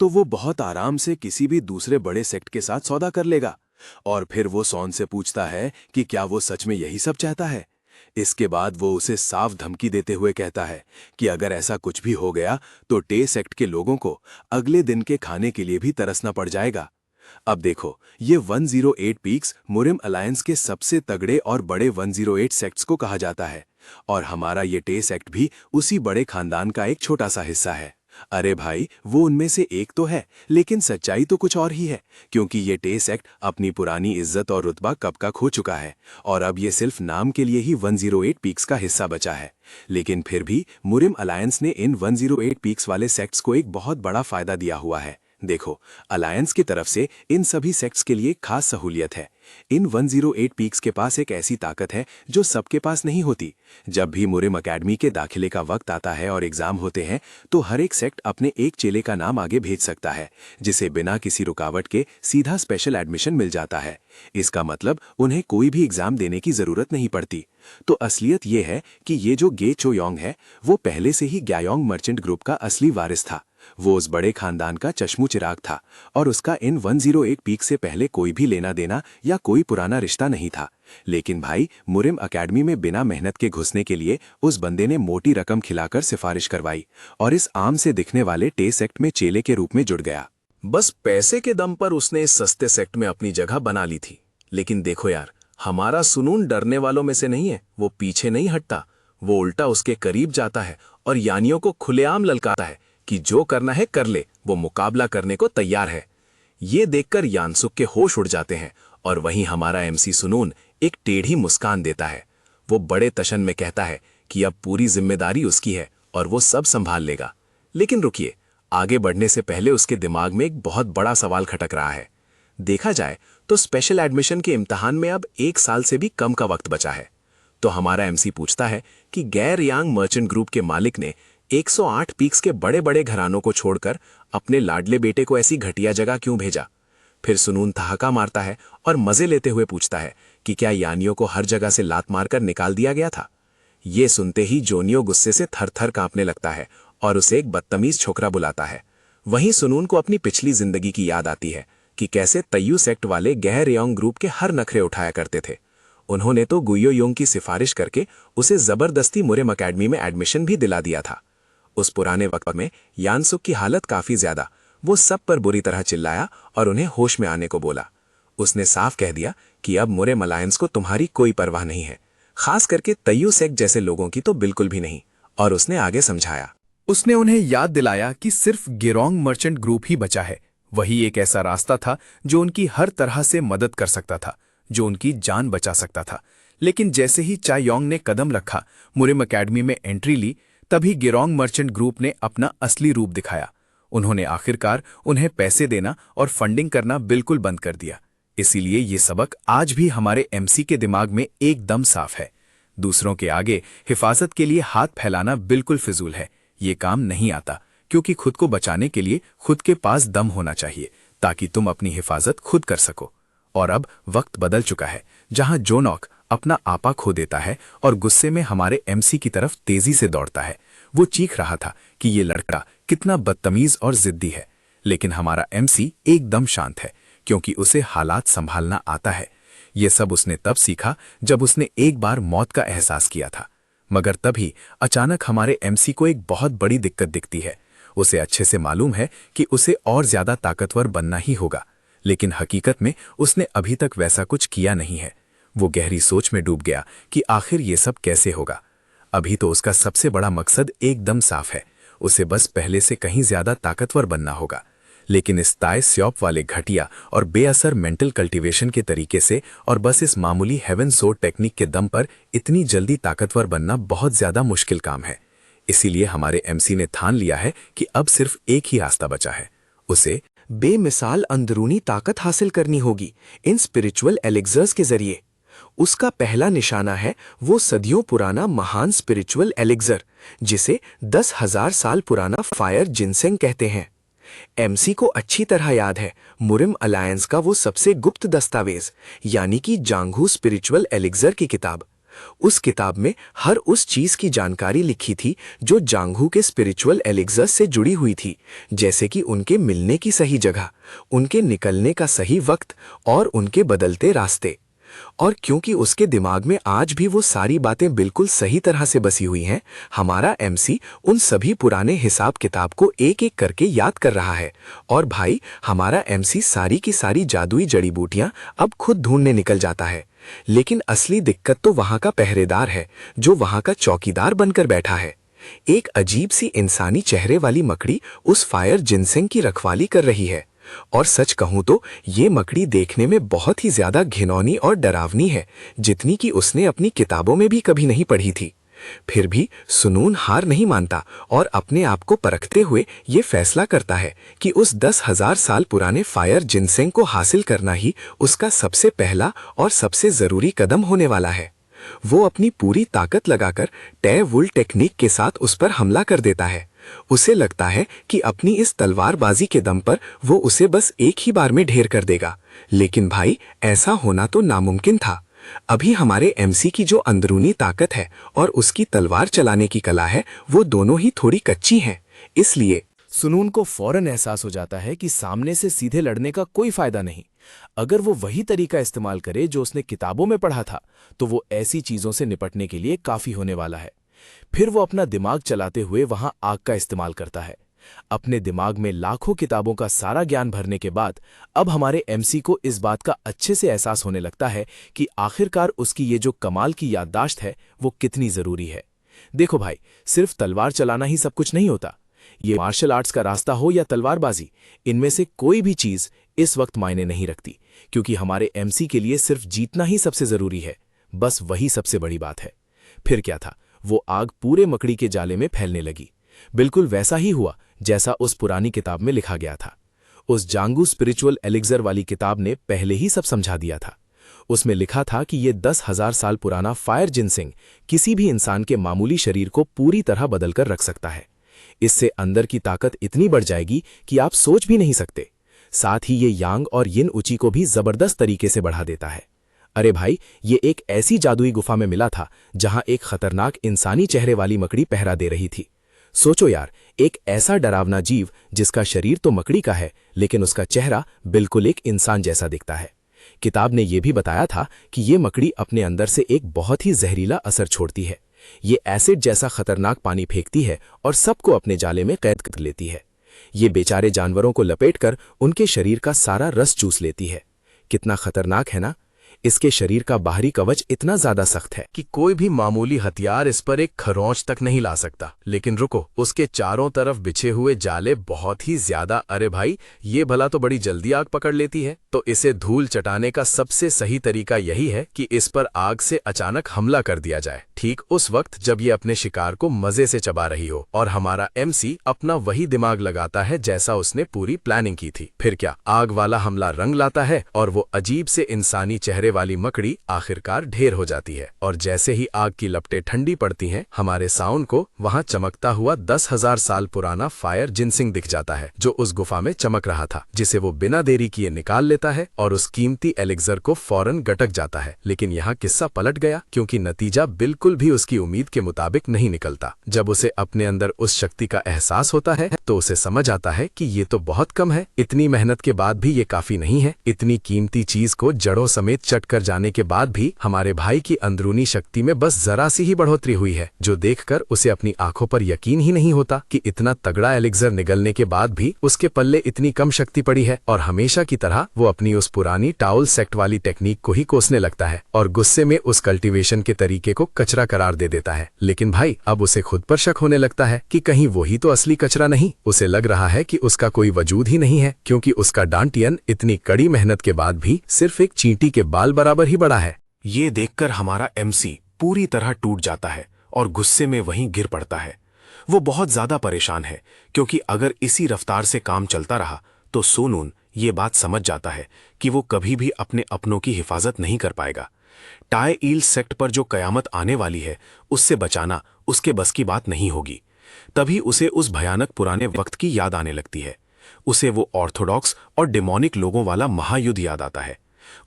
Speaker 1: तो वो बहुत आराम से किसी भी दूसरे बड़े सेक्ट के साथ सौदा कर लेगा। और फिर वो सॉन से पूछता है कि क्या वो सच में यही सब चाहता है। इसके बाद वो उसे साफ धमकी देते हुए कहता है कि अगर ऐसा कुछ भी हो गया तो टे सेक्ट के लोगों को अगले दिन के खाने के लिए भी तरसना पड़ जाएगा। अब देखो, ये 108 पीक्स मुरिम अलायंस के सबसे तगड़े और बड़े 108 सेक्ट्स को कहा जाता है और हमारा ये टे सेक्ट भी उसी बड़े खानदान का एक छोटा सा हिस्सा है। अरे भाई, वो उनमें से एक तो है, लेकिन सच्चाई तो कुछ और ही है, क्योंकि ये टे सेक्ट अपनी पुरानी इज्जत और रुतबा कब का खो चुका है और अब ये सिर्फ नाम के लिए ही 108 पीक्स का हिस्सा बचा है। लेकिन फिर भी मुरिम अलायंस ने इन 108 पीक्स वाले सेक्ट्स को एक बहुत बड़ा फायदा दिया हुआ है। देखो, अलायंस की तरफ से इन सभी सेक्ट्स के लिए खास सहूलियत है। इन 108 पीक्स के पास एक ऐसी ताकत है जो सबके पास नहीं होती। जब भी मुरिम अकेडमी के दाखिले का वक्त आता है और एग्जाम होते हैं, तो हर एक सेक्ट अपने एक चेले का नाम आगे भेज सकता है, जिसे बिना किसी रुकावट के सीधा स्पेशल एडमिशन मिल जाता है। इसका मतलब उन्हें कोई भी एग्जाम देने की जरूरत नहीं पड़ती। तो असलियत ये है कि ये जो गे चो योंग है, वो पहले से ही ग्यायोंग मर्चेंट ग्रुप का असली वारिस था वो उस बड़े खानदान का चश्मू चिराग था और उसका इन 101 पीक से पहले कोई भी लेना देना या कोई पुराना रिश्ता नहीं था। लेकिन भाई, मुरिम अकेडमी में बिना मेहनत के घुसने के लिए उस बंदे ने मोटी रकम खिलाकर सिफारिश करवाई और इस आम से दिखने वाले टे सेक्ट में चेले के रूप में जुड़ गया।
Speaker 5: बस पैसे के दम पर उसने इस सस्ते सेक्ट में अपनी जगह बना ली थी। लेकिन देखो यार, हमारा सुनून डरने वालों में से नहीं है। वो पीछे नहीं हटता, वो उल्टा उसके करीब जाता है और यानियों को खुलेआम ललकाता है कि जो करना है कर ले, वो मुकाबला करने को तैयार है। ये देखकर यानसुक के होश उड़ जाते हैं और वहीं हमारा एमसी सुनून एक टेढ़ी मुस्कान देता है। वो बड़े तशन में कहता है कि अब पूरी जिम्मेदारी उसकी है और वो सब संभाल लेगा। लेकिन रुकिए, आगे बढ़ने से पहले उसके दिमाग में एक बहुत बड़ा सवाल खटक रहा है। देखा जाए तो स्पेशल एडमिशन के इम्तिहान में अब 1 साल से भी कम का वक्त बचा है। तो हमारा एमसी पूछता है कि गैर यांग मर्चेंट ग्रुप के मालिक ने 108 पीक्स के बड़े बड़े घरानों को छोड़कर अपने लाडले बेटे को ऐसी घटिया जगह क्यों भेजा। फिर सुनून ठहाका मारता है और मजे लेते हुए पूछता है कि क्या यानियों को हर जगह से लात मारकर निकाल दिया गया था। ये सुनते ही जोनियो गुस्से से थर थर कांपने लगता है और उसे एक बदतमीज छोकरा बुलाता है। वहीं सुनून को अपनी पिछली जिंदगी की याद आती है कि कैसे तय्यू सेक्ट वाले गैर यांग ग्रुप के हर नखरे उठाया करते थे। उन्होंने तो गुयो योंग की सिफारिश करके उसे जबरदस्ती मुरिम अकेडमी में एडमिशन भी दिला दिया था। उस पुराने वक्त में यानसुक की हालत काफी ज्यादा। वो सब पर बुरी तरह चिल्लाया और उन्हें होश में आने को बोला। उसने साफ कह दिया कि अब मुरिम अलायंस को तुम्हारी कोई परवाह नहीं है, खास करके तय्यू सेक्ट जैसे लोगों की तो बिल्कुल भी नहीं। और उसने आगे समझाया।
Speaker 2: उसने उन्हें याद दिलाया कि सिर्फ गिरोंग मर्चेंट ग्रुप ही बचा है। वही एक ऐसा रास्ता था जो उनकी हर तरह से मदद कर सकता था, जो उनकी जान बचा सकता था। लेकिन जैसे ही चायोंग ने कदम रखा, मुरिम अकेडमी में एंट्री ली, तभी गिरोंग मर्चेंट ग्रुप ने अपना असली रूप दिखाया। उन्होंने आखिरकार उन्हें पैसे देना और फंडिंग करना बिल्कुल बंद कर दिया। इसीलिए ये सबक आज भी हमारे एमसी के दिमाग में एकदम साफ है। दूसरों के आगे हिफाजत के लिए हाथ फैलाना बिल्कुल फिजूल है। ये काम नहीं आता, क्योंकि खुद को बचाने के लिए खुद के पास दम होना चाहिए, ताकि तुम अपनी हिफाजत खुद कर सको। और अब वक्त बदल चुका है, जहां जोनॉक अपना आपा खो देता है और गुस्से में हमारे एमसी की तरफ तेजी से दौड़ता है। वो चीख रहा था कि ये लड़का कितना बदतमीज और जिद्दी है, लेकिन हमारा एमसी एकदम शांत है, क्योंकि उसे हालात संभालना आता है। ये सब उसने तब सीखा जब उसने एक बार मौत का एहसास किया था। मगर तभी अचानक हमारे एमसी को एक बहुत बड़ी दिक्कत दिखती है। उसे अच्छे से मालूम है कि उसे और ज्यादा ताकतवर बनना ही होगा, लेकिन हकीकत में उसने अभी तक वैसा कुछ किया नहीं है। वो गहरी सोच में डूब गया कि आखिर ये सब कैसे होगा। अभी तो उसका सबसे बड़ा मकसद एकदम साफ है, उसे बस पहले से कहीं ज्यादा ताकतवर बनना होगा। लेकिन इस ताय स्योप वाले घटिया और बेअसर मेंटल कल्टीवेशन के तरीके से और बस इस मामूली हेवन सोर्ड टेक्निक के दम पर इतनी जल्दी ताकतवर बनना बहुत ज्यादा मुश्किल काम है। इसीलिए हमारे एमसी ने ठान लिया है कि अब सिर्फ एक ही रास्ता बचा है, उसे
Speaker 3: बेमिसाल अंदरूनी ताकत हासिल करनी होगी इन स्पिरिचुअल एलिक्सर्स के जरिए। उसका पहला निशाना है वो सदियों पुराना महान स्पिरिचुअल एलिक्सर, जिसे 10,000 साल पुराना फायर जिनसेंग कहते हैं। एमसी को अच्छी तरह याद है मुरिम अलायंस का वो सबसे गुप्त दस्तावेज, यानी कि जांगहू स्पिरिचुअल एलिक्सर की किताब। उस किताब में हर उस चीज की जानकारी लिखी थी जो जांगहू के स्पिरिचुअल एलिक्सर से जुड़ी हुई थी, जैसे कि उनके मिलने की सही जगह, उनके निकलने का सही वक्त और उनके बदलते रास्ते। और क्योंकि उसके दिमाग में आज भी वो सारी बातें बिल्कुल सही तरह से बसी हुई हैं, हमारा एमसी उन सभी पुराने हिसाब किताब को एक एक करके याद कर रहा है। और भाई, हमारा एमसी सारी की सारी जादुई जड़ी बूटियां अब खुद ढूंढने निकल जाता है। लेकिन असली दिक्कत तो वहां का पहरेदार है, जो वहां का चौकीदार बनकर बैठा है। एक अजीब सी इंसानी चेहरे वाली मकड़ी उस फायर जिनसेंग की रखवाली कर रही है। और सच कहूं तो ये मकड़ी देखने में बहुत ही ज्यादा घिनौनी और डरावनी है, जितनी कि उसने अपनी किताबों में भी कभी नहीं पढ़ी थी। फिर भी सुनून हार नहीं मानता और अपने आप को परखते हुए ये फैसला करता है कि उस 10,000 साल पुराने फायर जिनसेंग को हासिल करना ही उसका सबसे पहला और सबसे जरूरी कदम होने वाला है। वो अपनी पूरी ताकत लगाकर टे वुल टेक्निक के साथ उस पर हमला कर देता है। उसे लगता है कि अपनी इस तलवारबाजी के दम पर वो उसे बस एक ही बार में ढेर कर देगा, लेकिन भाई ऐसा होना तो नामुमकिन था। अभी हमारे एमसी की जो अंदरूनी ताकत है और उसकी तलवार चलाने की कला है, वो दोनों ही थोड़ी कच्ची हैं। इसलिए सुनून को फौरन एहसास हो जाता है कि सामने से सीधे लड़ने का कोई फायदा नहीं। अगर वो वही तरीका इस्तेमाल करे जो उसने किताबों में पढ़ा था, तो वो ऐसी चीजों से निपटने के लिए काफी होने वाला है। फिर वो अपना दिमाग चलाते हुए वहां आग का इस्तेमाल करता है। अपने दिमाग में लाखों किताबों का सारा ज्ञान भरने के बाद अब हमारे एमसी को इस बात का अच्छे से एहसास होने लगता है कि आखिरकार उसकी ये जो कमाल की याददाश्त है वो कितनी जरूरी है। देखो भाई, सिर्फ तलवार चलाना ही सब कुछ नहीं होता। ये मार्शल आर्ट्स का रास्ता हो या तलवारबाजी, इनमें से कोई भी चीज इस वक्त मायने नहीं रखती, क्योंकि हमारे एमसी के लिए सिर्फ जीतना ही सबसे जरूरी है। बस वही सबसे बड़ी बात है। फिर क्या था, वो आग पूरे मकड़ी के जाले में फैलने लगी। बिल्कुल वैसा ही हुआ जैसा उस पुरानी किताब में लिखा गया था। उस जांगू स्पिरिचुअल एलिक्सर वाली किताब ने पहले ही सब समझा दिया था। उसमें लिखा था कि ये 10,000 साल पुराना फायर जिनसिंग किसी भी इंसान के मामूली शरीर को पूरी तरह बदलकर रख सकता है। इससे अंदर की ताकत इतनी बढ़ जाएगी कि आप सोच भी नहीं सकते। साथ ही ये यांग और यिन उची को भी जबरदस्त तरीके से बढ़ा देता है। अरे भाई, ये एक ऐसी जादुई गुफा में मिला था जहां एक खतरनाक इंसानी चेहरे वाली मकड़ी पहरा दे रही थी। सोचो यार, एक ऐसा डरावना जीव जिसका शरीर तो मकड़ी का है, लेकिन उसका चेहरा बिल्कुल एक इंसान जैसा दिखता है। किताब ने यह भी बताया था कि ये मकड़ी अपने अंदर से एक बहुत ही जहरीला असर छोड़ती है। ये एसिड जैसा खतरनाक पानी फेंकती है और सबको अपने जाले में कैद कर लेती है। ये बेचारे जानवरों को लपेटकर उनके शरीर का सारा रस चूस लेती है। कितना खतरनाक है ना। इसके शरीर का बाहरी कवच इतना ज्यादा सख्त है
Speaker 5: कि कोई भी मामूली हथियार इस पर एक खरोंच तक नहीं ला सकता। लेकिन रुको, उसके चारों तरफ बिछे हुए जाले बहुत ही ज्यादा। अरे भाई, ये भला तो बड़ी जल्दी आग पकड़ लेती है। तो इसे धूल चटाने का सबसे सही तरीका यही है कि इस पर आग से अचानक हमला कर दिया जाए, ठीक उस वक्त जब ये अपने शिकार को मजे से चबा रही हो। और हमारा एमसी अपना वही दिमाग लगाता है जैसा उसने पूरी प्लानिंग की थी। फिर क्या, आग वाला हमला रंग लाता है और वो अजीब से इंसानी चेहरे वाली मकड़ी आखिरकार ढेर हो जाती है। और जैसे ही आग की लपटें ठंडी पड़ती हैं, हमारे साउंड को वहां चमकता हुआ 10,000 साल पुराना फायर जिनसिंग दिख जाता है, जो उस गुफा में चमक रहा था, जिसे वो बिना देरी किए निकाल लेता है और उस कीमती एलिक्सर को फौरन गटक जाता है। लेकिन यहाँ किस्सा पलट गया, क्योंकि नतीजा बिल्कुल भी उसकी उम्मीद के मुताबिक नहीं निकलता। जब उसे अपने अंदर उस शक्ति का एहसास होता है तो उसे समझ आता है कि ये तो बहुत कम है। इतनी मेहनत के बाद भी ये काफी नहीं है। इतनी कीमती चीज को जड़ों समेत चट कर जाने के बाद भी हमारे भाई की अंदरूनी शक्ति में बस जरा सी ही बढ़ोतरी हुई है, जो देखकर उसे अपनी आंखों पर यकीन ही नहीं होता कि इतना तगड़ा एलिक्सर निगलने के बाद भी उसके पल्ले इतनी कम शक्ति पड़ी है। और हमेशा की तरह वो अपनी उस पुरानी टाउल सेक्ट वाली टेक्निक को ही कोसने लगता है और गुस्से में उस कल्टीवेशन के तरीके को कचरा करार दे देता है। लेकिन भाई, अब उसे खुद पर शक होने लगता है कि कहीं वही तो असली कचरा नहीं। उसे लग रहा है कि उसका कोई वजूद ही नहीं है, क्योंकि उसका डांटियन इतनी कड़ी मेहनत के बाद भी सिर्फ एक चींटी के बाल बराबर ही बड़ा है।
Speaker 1: ये देखकर हमारा एमसी पूरी तरह टूट जाता है और गुस्से में वहीं गिर पड़ता है। वो बहुत ज्यादा परेशान है, क्योंकि अगर इसी रफ्तार से काम चलता रहा तो सोनून ये बात समझ जाता है कि वो कभी भी अपने अपनों की हिफाजत नहीं कर पाएगा। टाई ईल सेक्ट पर जो कयामत आने वाली है, उससे बचाना उसके बस की बात नहीं होगी। तभी उसे उस भयानक पुराने वक्त की याद आने लगती है। उसे वो ऑर्थोडॉक्स और डेमोनिक लोगों वाला महायुद्ध याद आता है।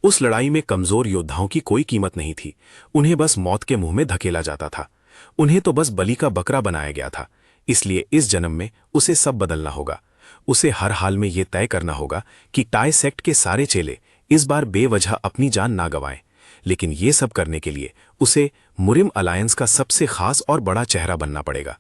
Speaker 1: उस लड़ाई में कमजोर योद्धाओं की कोई कीमत नहीं थी। उन्हें बस मौत के मुंह में धकेला जाता था। उन्हें तो बस बलि का बकरा बनाया गया था। इसलिए इस जन्म में उसे सब बदलना होगा। उसे हर हाल में यह तय करना होगा कि टाई सेक्ट के सारे चेले इस बार बेवजह अपनी जान ना गंवाएं। लेकिन ये सब करने के लिए उसे मुरिम अलायंस का सबसे खास और बड़ा चेहरा बनना पड़ेगा।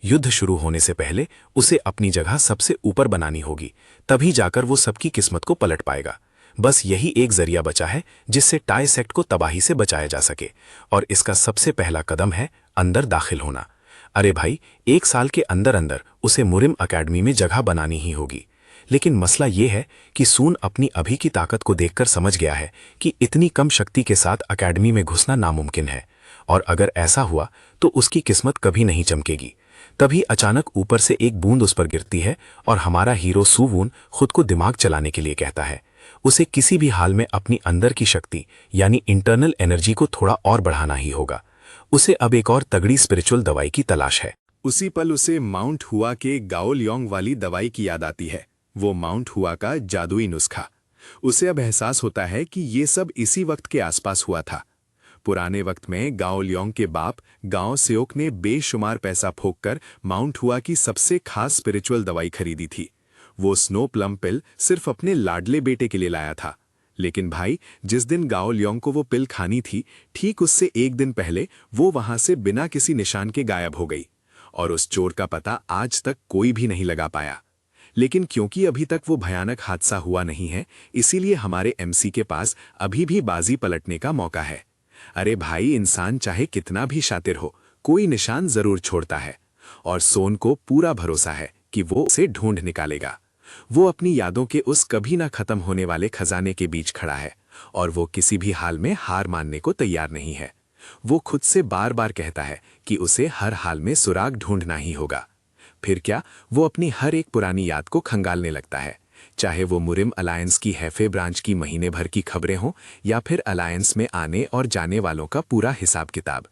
Speaker 1: युद्ध शुरू होने से पहले उसे अपनी जगह सबसे ऊपर बनानी होगी, तभी जाकर वो सबकी किस्मत को पलट पाएगा। बस यही एक जरिया बचा है जिससे टाई सेक्ट को तबाही से बचाया जा सके, और इसका सबसे पहला कदम है अंदर दाखिल होना। अरे भाई, 1 साल के अंदर अंदर उसे मुरिम अकेडमी में जगह बनानी ही होगी। लेकिन मसला ये है कि सून अपनी अभी की ताकत को देखकर समझ गया है कि इतनी कम शक्ति के साथ अकेडमी में घुसना नामुमकिन है, और अगर ऐसा हुआ तो उसकी किस्मत कभी नहीं चमकेगी। तभी अचानक ऊपर से एक बूंद उस पर गिरती है और हमारा हीरो सूवून खुद को दिमाग चलाने के लिए कहता है। उसे किसी भी हाल में अपनी अंदर की शक्ति यानी इंटरनल एनर्जी को थोड़ा और बढ़ाना ही होगा। उसे अब एक और तगड़ी स्पिरिचुअल दवाई की तलाश है।
Speaker 6: उसी पल उसे माउंट हुआ के गाओलियोंग वाली दवाई की याद आती है। वो माउंट हुआ का जादुई नुस्खा। उसे अब एहसास होता है कि ये सब इसी वक्त के आसपास हुआ था। पुराने वक्त में गाओ लियोंग के बाप गाओ सेओक ने बेशुमार पैसा फूंककर माउंट हुआ की सबसे खास स्पिरिचुअल दवाई खरीदी थी। वो स्नो प्लम पिल सिर्फ अपने लाडले बेटे के लिए लाया था। लेकिन भाई, जिस दिन गाओ लियोंग को वो पिल खानी थी, ठीक उससे एक दिन पहले वो वहां से बिना किसी निशान के गायब हो गई और उस चोर का पता आज तक कोई भी नहीं लगा पाया। लेकिन क्योंकि अभी तक वो भयानक हादसा हुआ नहीं है, इसीलिए हमारे एमसी के पास अभी भी बाजी पलटने का मौका है। अरे भाई, इंसान चाहे कितना भी शातिर हो, कोई निशान जरूर छोड़ता है और सोन को पूरा भरोसा है कि वो उसे ढूंढ निकालेगा। वो अपनी यादों के उस कभी ना खत्म होने वाले खजाने के बीच खड़ा है और वो किसी भी हाल में हार मानने को तैयार नहीं है। वो खुद से बार बार कहता है कि उसे हर हाल में सुराग ढूंढना ही होगा। फिर क्या, वो अपनी हर एक पुरानी याद को खंगालने लगता है, चाहे वो मुरिम अलायंस की हैफे ब्रांच की महीने भर की खबरें हों या फिर अलायंस में आने और जाने वालों का पूरा हिसाब किताब,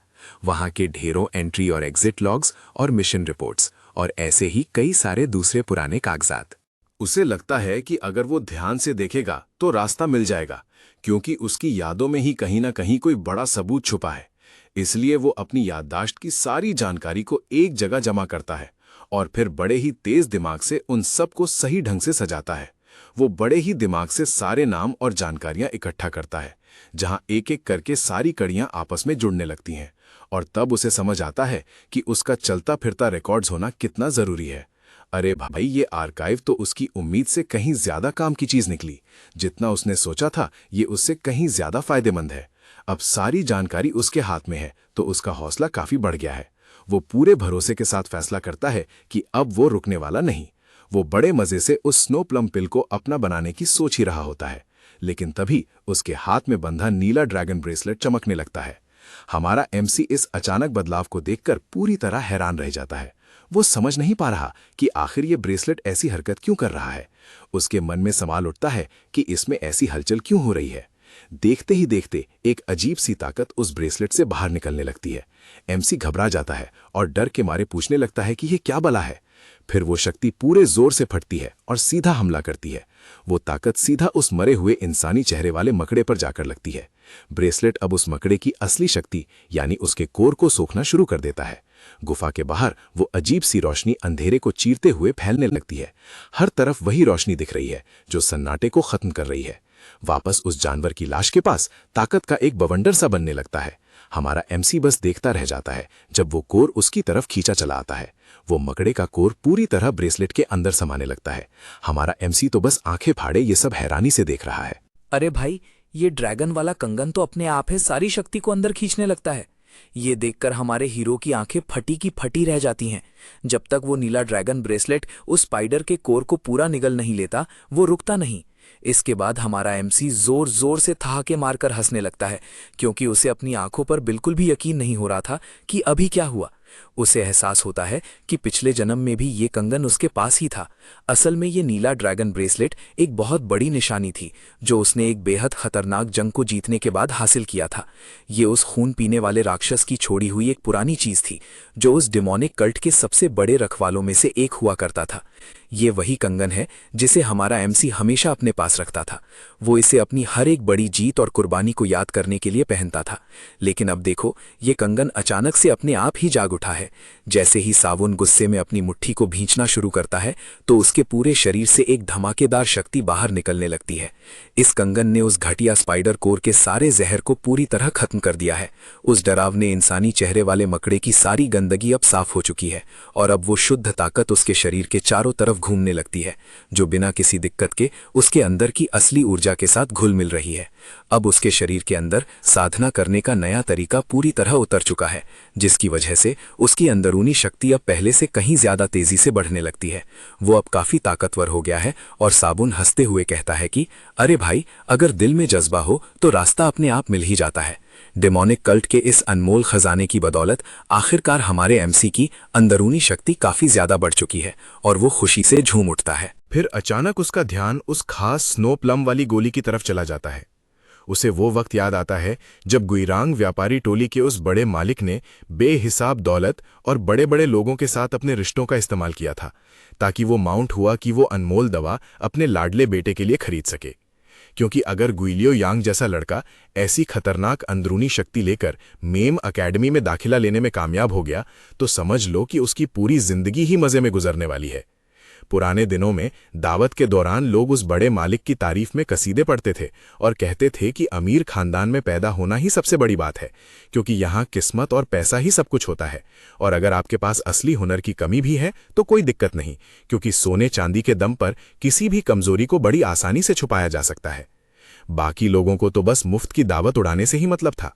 Speaker 6: वहां के ढेरों एंट्री और एग्जिट लॉग्स और मिशन रिपोर्ट्स और ऐसे ही कई सारे दूसरे पुराने कागजात।
Speaker 1: उसे लगता है कि अगर वो ध्यान से देखेगा तो रास्ता मिल जाएगा, क्योंकि उसकी यादों में ही कहीं ना कहीं कोई बड़ा सबूत छुपा है। इसलिए वो अपनी याददाश्त की सारी जानकारी को एक जगह जमा करता है और फिर बड़े ही तेज दिमाग से उन सब को सही ढंग से सजाता है। वो बड़े ही दिमाग से सारे नाम और जानकारियां इकट्ठा करता है, जहां एक एक करके सारी कड़ियां आपस में जुड़ने लगती हैं और तब उसे समझ आता है कि उसका चलता फिरता रिकॉर्ड्स होना कितना जरूरी है। अरे भाई, ये आर्काइव तो उसकी उम्मीद से कहीं ज्यादा काम की चीज निकली। जितना उसने सोचा था, ये उससे कहीं ज्यादा फायदेमंद है। अब सारी जानकारी उसके हाथ में है तो उसका हौसला काफी बढ़ गया है। वो पूरे भरोसे के साथ फैसला करता है कि अब वो रुकने वाला नहीं। वो बड़े मजे से उस स्नो प्लम पिल को अपना बनाने की सोच ही रहा होता है, लेकिन तभी उसके हाथ में बंधा नीला ड्रैगन ब्रेसलेट चमकने लगता है। हमारा एमसी इस अचानक बदलाव को देखकर पूरी तरह हैरान रह जाता है। वो समझ नहीं पा रहा कि आखिर ये ब्रेसलेट ऐसी हरकत क्यों कर रहा है। उसके मन में सवाल उठता है कि इसमें ऐसी हलचल क्यों हो रही है। देखते ही देखते एक अजीब सी ताकत उस ब्रेसलेट से बाहर निकलने लगती है। एमसी घबरा जाता है और डर के मारे पूछने लगता है कि ये क्या बला है। फिर वो शक्ति पूरे जोर से फटती है और सीधा हमला करती है। वो ताकत सीधा उस मरे हुए इंसानी चेहरे वाले मकड़े पर जाकर लगती है। ब्रेसलेट अब उस मकड़े की असली शक्ति यानी उसके कोर को सोखना शुरू कर देता है। गुफा के बाहर वो अजीब सी रोशनी अंधेरे को चीरते हुए फैलने लगती है। हर तरफ वही रोशनी दिख रही है जो सन्नाटे को खत्म कर रही है। वापस उस जानवर की लाश के पास ताकत का एक बवंडर सा बनने लगता है। हमारा एमसी बस देखता रह जाता है जब वो कोर उसकी तरफ खींचा चला आता है। वो मकड़े का कोर पूरी तरह ब्रेसलेट के अंदर समाने लगता है। हमारा एमसी तो बस आंखें फाड़े ये सब हैरानी से देख रहा है।
Speaker 7: अरे भाई, ये ड्रैगन वाला कंगन तो अपने आप है सारी शक्ति को अंदर खींचने लगता है। ये देखकर हमारे हीरो की आंखें फटी की फटी रह जाती हैं। जब तक वो नीला ड्रैगन ब्रेसलेट उस स्पाइडर के कोर को पूरा निगल नहीं लेता, वो रुकता नहीं। इसके बाद हमारा एमसी जोर जोर से ठहाके मारकर हंसने लगता है, क्योंकि उसे अपनी आंखों पर बिल्कुल भी यकीन नहीं हो रहा था कि अभी क्या हुआ। उसे एहसास होता है कि पिछले जन्म में भी ये कंगन उसके पास ही था। असल में ये नीला ड्रैगन ब्रेसलेट एक बहुत बड़ी निशानी थी जो उसने एक बेहद खतरनाक जंग को जीतने के बाद हासिल किया था। ये उस खून पीने वाले राक्षस की छोड़ी हुई एक पुरानी चीज थी जो उस डिमोनिक कल्ट के सबसे बड़े रखवालों में से एक हुआ करता था। ये वही कंगन है जिसे हमारा एमसी हमेशा अपने पास रखता था। वो इसे अपनी हर एक बड़ी जीत और कुर्बानी को याद करने के लिए पहनता था। लेकिन अब देखो, ये कंगन अचानक से अपने आप ही जाग उठा है। जैसे ही सावुन गुस्से में अपनी मुट्ठी को भींचना शुरू करता है तो उसके पूरे शरीर से एक धमाकेदार शक्ति बाहर निकलने लगती है। इस कंगन ने उस घटिया स्पाइडर कोर के सारे जहर को पूरी तरह खत्म कर दिया है। उस डरावने इंसानी चेहरे वाले मकड़े की सारी गंदगी अब साफ हो चुकी है और अब वो शुद्ध ताकत उसके शरीर के चारों तरफ घूमने लगती है, जो बिना किसी दिक्कत के उसके अंदर की असली ऊर्जा के साथ घुल मिल रही है। अब उसके शरीर के अंदर साधना करने का नया तरीका पूरी तरह उतर चुका है, जिसकी वजह से उसकी अंदरूनी शक्ति अब पहले से कहीं ज्यादा तेजी से बढ़ने लगती है। वो अब काफी ताकतवर हो गया है और साबुन हंसते हुए कहता है कि अरे भाई, अगर दिल में जज्बा हो तो रास्ता अपने आप मिल ही जाता है। डेमोनिक कल्ट के इस अनमोल खजाने की बदौलत आखिरकार हमारे एमसी की अंदरूनी शक्ति काफी ज्यादा बढ़ चुकी है और वो खुशी से झूम उठता है।
Speaker 1: फिर अचानक उसका ध्यान उस खास स्नो प्लम वाली गोली की तरफ चला जाता है। उसे वो वक्त याद आता है जब गुइरांग व्यापारी टोली के उस बड़े मालिक ने बेहिसाब दौलत और बड़े बड़े लोगों के साथ अपने रिश्तों का इस्तेमाल किया था ताकि वो माउंट हुआ कि वो अनमोल दवा अपने लाडले बेटे के लिए खरीद सके।
Speaker 4: क्योंकि अगर गुइलियो यांग जैसा लड़का ऐसी खतरनाक अंदरूनी शक्ति लेकर मेम अकेडमी में दाखिला लेने में कामयाब हो गया तो समझ लो कि उसकी पूरी जिंदगी ही मजे में गुजरने वाली है। पुराने दिनों में दावत के दौरान लोग उस बड़े मालिक की तारीफ में कसीदे पढ़ते थे और कहते थे कि अमीर खानदान में पैदा होना ही सबसे बड़ी बात है, क्योंकि यहाँ किस्मत और पैसा ही सब कुछ होता है। और अगर आपके पास असली हुनर की कमी भी है तो कोई दिक्कत नहीं, क्योंकि सोने चांदी के दम पर किसी भी कमजोरी को बड़ी आसानी से छुपाया जा सकता है। बाकी लोगों को तो बस मुफ्त की दावत उड़ाने से ही मतलब था।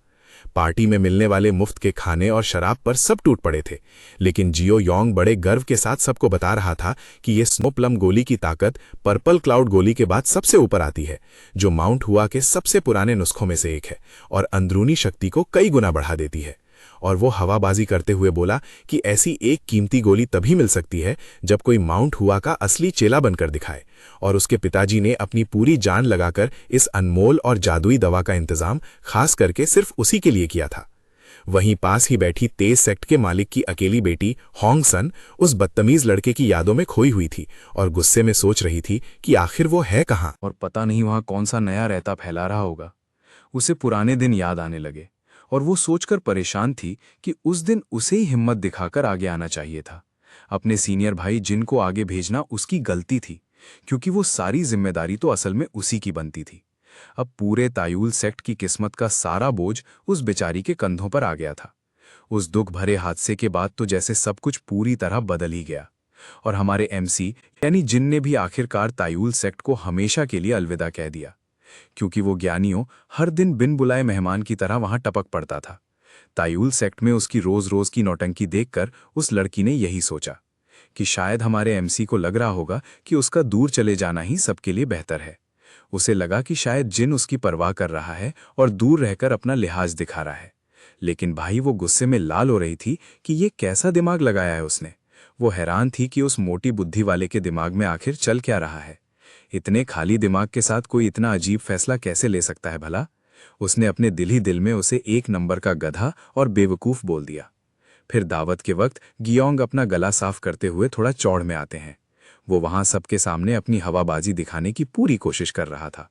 Speaker 4: पार्टी में मिलने वाले मुफ्त के खाने और शराब पर सब टूट पड़े थे, लेकिन जियो योंग बड़े गर्व के साथ सबको बता रहा था कि ये स्नो प्लम गोली की ताकत पर्पल क्लाउड गोली के बाद सबसे ऊपर आती है, जो माउंट हुआ के सबसे पुराने नुस्खों में से एक है और अंदरूनी शक्ति को कई गुना बढ़ा देती है। और वो हवाबाजी करते हुए बोला कि ऐसी एक कीमती गोली तभी मिल सकती है जब कोई माउंट हुआ का असली चेला बनकर दिखाए, और उसके पिताजी ने अपनी पूरी जान लगाकर इस अनमोल और जादुई दवा का इंतजाम खास करके सिर्फ उसी के लिए किया था। वहीं पास ही बैठी तेज सेक्ट के मालिक की अकेली बेटी होंग सन उस बदतमीज लड़के की यादों में खोई हुई थी और गुस्से में सोच रही थी कि आखिर वो है कहाँ।
Speaker 3: और पता नहीं वहां कौन सा नया रहता फैला रहा होगा। उसे पुराने दिन याद आने लगे और वो सोचकर परेशान थी कि उस दिन उसे ही हिम्मत दिखाकर आगे आना चाहिए था। अपने सीनियर भाई जिन को आगे भेजना उसकी गलती थी, क्योंकि वो सारी जिम्मेदारी तो असल में उसी की बनती थी। अब पूरे तायुल सेक्ट की किस्मत का सारा बोझ उस बेचारी के कंधों पर आ गया था। उस दुख भरे हादसे के बाद तो जैसे सब कुछ पूरी तरह बदल ही गया, और हमारे एमसी यानी जिन ने भी आखिरकार तायुल सेक्ट को हमेशा के लिए अलविदा कह दिया, क्योंकि वो ज्ञानियों हर दिन बिन बुलाए मेहमान की तरह वहां टपक पड़ता था। तायुल सेक्ट में उसकी रोज रोज की नौटंकी देखकर उस लड़की ने यही सोचा कि शायद हमारे एमसी को लग रहा होगा कि उसका दूर चले जाना ही सबके लिए बेहतर है। उसे लगा कि शायद जिन उसकी परवाह कर रहा है और दूर रहकर अपना लिहाज दिखा रहा है। लेकिन भाई वो गुस्से में लाल हो रही थी कि ये कैसा दिमाग लगाया है उसने। वो हैरान थी कि उस मोटी बुद्धि वाले के दिमाग में आखिर चल क्या रहा है। इतने खाली दिमाग के साथ कोई इतना अजीब फैसला कैसे ले सकता है भला। उसने अपने दिल ही दिल में उसे एक नंबर का गधा और बेवकूफ बोल दिया। फिर दावत के वक्त गियोंग अपना गला साफ करते हुए थोड़ा चौड़ में आते हैं। वो वहां सबके सामने अपनी हवाबाजी दिखाने की पूरी कोशिश कर रहा था,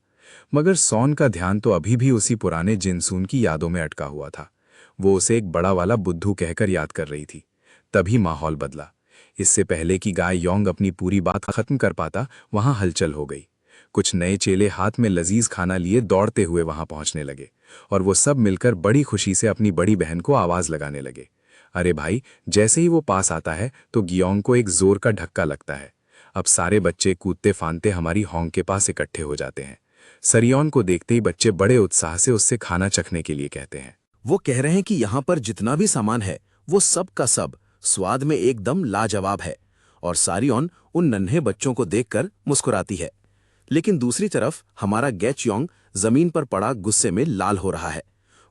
Speaker 3: मगर सॉन का ध्यान तो अभी भी उसी पुराने जिनसून की यादों में अटका हुआ था। वो उसे एक बड़ा वाला बुद्धू कहकर याद कर रही थी। तभी माहौल बदला। इससे पहले कि गाय योंग अपनी पूरी बात खत्म कर पाता, वहां हलचल हो गई। कुछ नए चेले हाथ में लजीज खाना लिए दौड़ते हुए वहां पहुंचने लगे, और वो सब मिलकर बड़ी खुशी से अपनी बड़ी बहन को आवाज लगाने लगे। अरे भाई, जैसे ही वो पास आता है तो गियोंग को एक जोर का धक्का लगता है। अब सारे बच्चे कूदते फांदते हमारी होंग के पास इकट्ठे हो जाते हैं। सरियोन को देखते ही बच्चे बड़े उत्साह से उससे खाना चखने के लिए कहते हैं।
Speaker 1: वो कह रहे हैं कि यहाँ पर जितना भी सामान है वो सब का सब स्वाद में एकदम लाजवाब है, और सारियोन उन नन्हे बच्चों को देखकर मुस्कुराती है। लेकिन दूसरी तरफ हमारा गैचयोंग जमीन पर पड़ा गुस्से में लाल हो रहा है।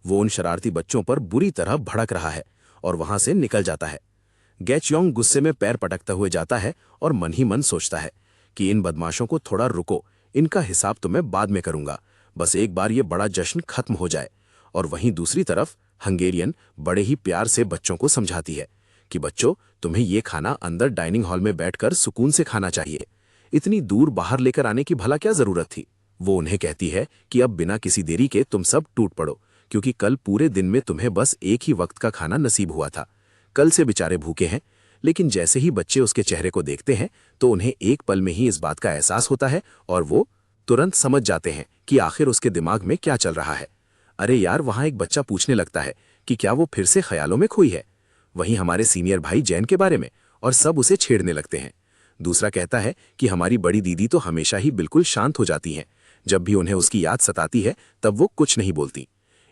Speaker 1: वो उन शरारती बच्चों पर बुरी तरह भड़क रहा है और वहां से निकल जाता है। गैचयोंग गुस्से में पैर पटकता हुए जाता है और मन ही मन सोचता है कि इन बदमाशों को थोड़ा रुको, इनका हिसाब तो मैं बाद में करूंगा, बस एक बार ये बड़ा जश्न खत्म हो जाए। और वहीं दूसरी तरफ हंगेरियन बड़े ही प्यार से बच्चों को समझाती है कि बच्चों, तुम्हें ये खाना अंदर डाइनिंग हॉल में बैठकर सुकून से खाना चाहिए, इतनी दूर बाहर लेकर आने की भला क्या जरूरत थी। वो उन्हें कहती है कि अब बिना किसी देरी के तुम सब टूट पड़ो, क्योंकि कल पूरे दिन में तुम्हें बस एक ही वक्त का खाना नसीब हुआ था। कल से बेचारे भूखे हैं। लेकिन जैसे ही बच्चे उसके चेहरे को देखते हैं तो उन्हें एक पल में ही इस बात का एहसास होता है और वो तुरंत समझ जाते हैं कि आखिर उसके दिमाग में क्या चल रहा है। अरे यार, वहां एक बच्चा पूछने लगता है कि क्या वो फिर से ख्यालों में खोई है, वहीं हमारे सीनियर भाई जैन के बारे में, और सब उसे छेड़ने लगते हैं। दूसरा कहता है कि हमारी बड़ी दीदी तो हमेशा ही बिल्कुल शांत हो जाती हैं, जब भी उन्हें उसकी याद सताती है तब वो कुछ नहीं बोलती।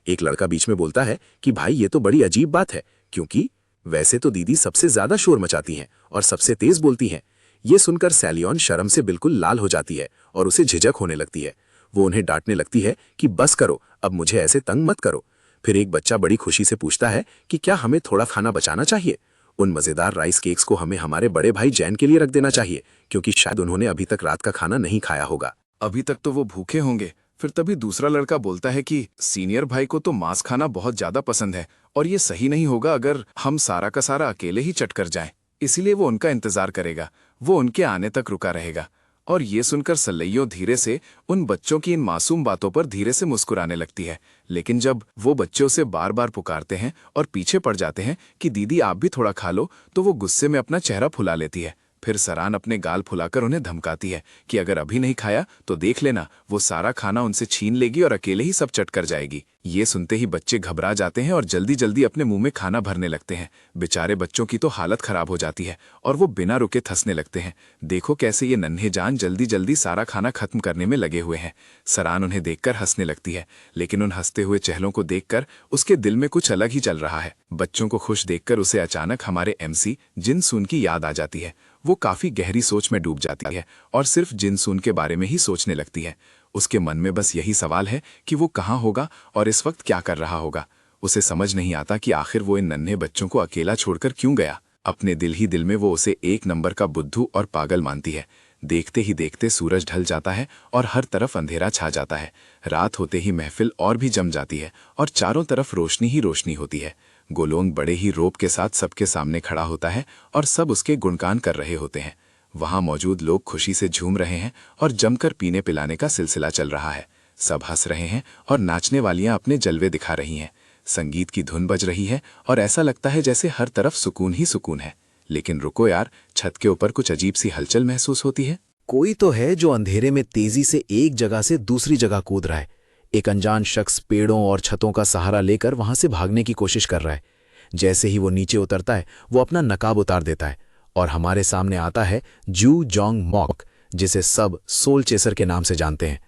Speaker 1: एक लड़का बीच में बोलता है कि भाई ये तो बड़ी अजीब बात है, क्योंकि वैसे तो दीदी सबसे ज्यादा शोर मचाती हैं और सबसे तेज बोलती हैं। ये सुनकर सैलियन शर्म से बिल्कुल लाल हो जाती है और उसे झिझक होने लगती है। वो उन्हें डांटने लगती है कि बस करो, अब मुझे ऐसे तंग मत करो। फिर एक बच्चा बड़ी खुशी से पूछता है कि क्या हमें थोड़ा खाना बचाना चाहिए, उन मजेदार राइस केक्स को हमें हमारे बड़े भाई जैन के लिए रख देना चाहिए, क्योंकि शायद उन्होंने अभी तक रात का खाना नहीं खाया होगा।
Speaker 2: अभी तक तो वो भूखे होंगे। फिर तभी दूसरा लड़का बोलता है कि सीनियर भाई को तो मांस खाना बहुत ज्यादा पसंद है और ये सही नहीं होगा अगर हम सारा का सारा अकेले ही चट कर जाएं। इसीलिए वो उनका इंतजार करेगा, वो उनके आने तक रुका रहेगा और ये सुनकर सल्लैयो धीरे से उन बच्चों की इन मासूम बातों पर धीरे से मुस्कुराने लगती है। लेकिन जब वो बच्चों से बार बार पुकारते हैं और पीछे पड़ जाते हैं कि दीदी आप भी थोड़ा खा लो, तो वो गुस्से में अपना चेहरा फुला लेती है। फिर सरान अपने गाल फुलाकर उन्हें धमकाती है कि अगर अभी नहीं खाया तो देख लेना, वो सारा खाना उनसे छीन लेगी और अकेले ही सब चट कर जाएगी। ये सुनते ही बच्चे घबरा जाते हैं और जल्दी जल्दी अपने मुंह में खाना भरने लगते हैं। बेचारे बच्चों की तो हालत खराब हो जाती है और वो बिना रुके थसने लगते हैं। देखो कैसे ये नन्हे जान जल्दी जल्दी सारा खाना खत्म करने में लगे हुए हैं। सरान उन्हें देखकर हंसने लगती है, लेकिन उन हंसते हुए चेहरों को देखकर उसके दिल में कुछ अलग ही चल रहा है। बच्चों को खुश देखकर उसे अचानक हमारे MC जिनसून की याद आ जाती है। वो काफी गहरी सोच में डूब जाती है और सिर्फ जिनसून के बारे में ही सोचने लगती है। उसके मन में बस यही सवाल है कि वो कहाँ होगा और इस वक्त क्या कर रहा होगा। उसे समझ नहीं आता कि आखिर वो इन नन्हे बच्चों को अकेला छोड़कर क्यों गया। अपने दिल ही दिल में वो उसे एक नंबर का बुद्धू और पागल मानती है। देखते ही देखते सूरज ढल जाता है और हर तरफ अंधेरा छा जाता है। रात होते ही महफिल और भी जम जाती है और चारों तरफ रोशनी ही रोशनी होती है। गोलोंग बड़े ही रौब के साथ सबके सामने खड़ा होता है और सब उसके गुणगान कर रहे होते हैं। वहां मौजूद लोग खुशी से झूम रहे हैं और जमकर पीने पिलाने का सिलसिला चल रहा है। सब हंस रहे हैं और नाचने वालियां अपने जलवे दिखा रही हैं। संगीत की धुन बज रही है और ऐसा लगता है जैसे हर तरफ सुकून ही सुकून है। लेकिन रुको यार, छत के ऊपर कुछ अजीब सी हलचल महसूस होती है।
Speaker 4: कोई तो है जो अंधेरे में तेजी से एक जगह से दूसरी जगह कूद रहा है। एक अनजान शख्स पेड़ों और छतों का सहारा लेकर वहां से भागने की कोशिश कर रहा है। जैसे ही वो नीचे उतरता है, वो अपना नकाब उतार देता है और हमारे सामने आता है जू जोंग मॉक, जिसे सब सोल चेसर के नाम से जानते हैं।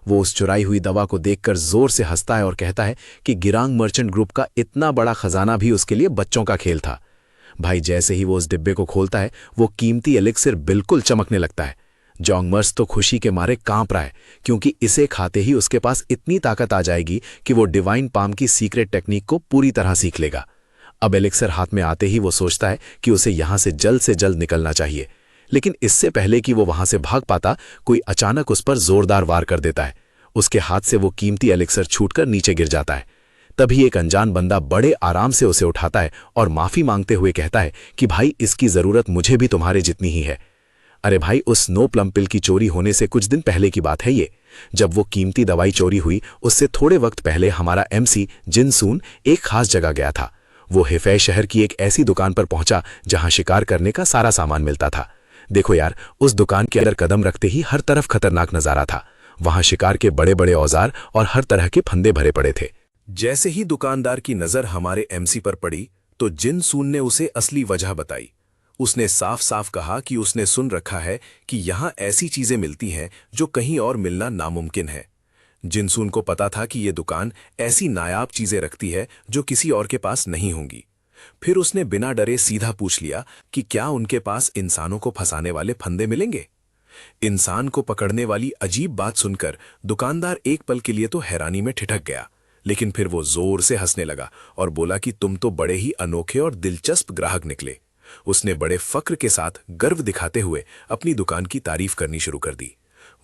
Speaker 4: वो उस चुराई हुई दवा को देखकर जोर से हंसता है और कहता है कि गिरांग मर्चेंट ग्रुप का इतना बड़ा खजाना भी उसके लिए बच्चों का खेल था। भाई जैसे ही वो उस डिब्बे को खोलता है, वो कीमती एलिक्सिर बिल्कुल चमकने लगता है। जोंगमर्स तो खुशी के मारे कांप रहा है, क्योंकि इसे खाते ही उसके पास इतनी ताकत आ जाएगी कि वो डिवाइन पाम की सीक्रेट टेक्निक को पूरी तरह सीख लेगा। अब एलिक्सर हाथ में आते ही वो सोचता है कि उसे यहां से जल्द निकलना चाहिए, लेकिन इससे पहले कि वो वहां से भाग पाता, कोई अचानक उस पर जोरदार वार कर देता है। उसके हाथ से वो कीमती एलिक्सर छूटकर नीचे गिर जाता है। तभी एक अनजान बंदा बड़े आराम से उसे उठाता है और माफी मांगते हुए कहता है कि भाई, इसकी जरूरत मुझे भी तुम्हारे जितनी ही है। अरे भाई, उस स्नो प्लम पिल की चोरी होने से कुछ दिन पहले की बात है ये। जब वो कीमती दवाई चोरी हुई, उससे थोड़े वक्त पहले हमारा MC जिनसून एक खास जगह गया था। वो हिफै शहर की एक ऐसी दुकान पर पहुंचा जहां शिकार करने का सारा सामान मिलता था। देखो यार, उस दुकान के अंदर कदम रखते ही हर तरफ खतरनाक नजारा था। वहां शिकार के बड़े बड़े औजार और हर तरह के फंदे भरे पड़े थे।
Speaker 1: जैसे ही दुकानदार की नजर हमारे MC पर पड़ी तो जिनसून ने उसे असली वजह बताई। उसने साफ साफ कहा कि उसने सुन रखा है कि यहां ऐसी चीजें मिलती हैं जो कहीं और मिलना नामुमकिन है। जिनसून को पता था कि ये दुकान ऐसी नायाब चीजें रखती है जो किसी और के पास नहीं होंगी। फिर उसने बिना डरे सीधा पूछ लिया कि क्या उनके पास इंसानों को फंसाने वाले फंदे मिलेंगे। इंसान को पकड़ने वाली अजीब बात सुनकर दुकानदार एक पल के लिए तो हैरानी में ठिठक गया, लेकिन फिर वो जोर से हंसने लगा और बोला कि तुम तो बड़े ही अनोखे और दिलचस्प ग्राहक निकले। उसने बड़े फक्र के साथ गर्व दिखाते हुए अपनी दुकान की तारीफ करनी शुरू कर दी।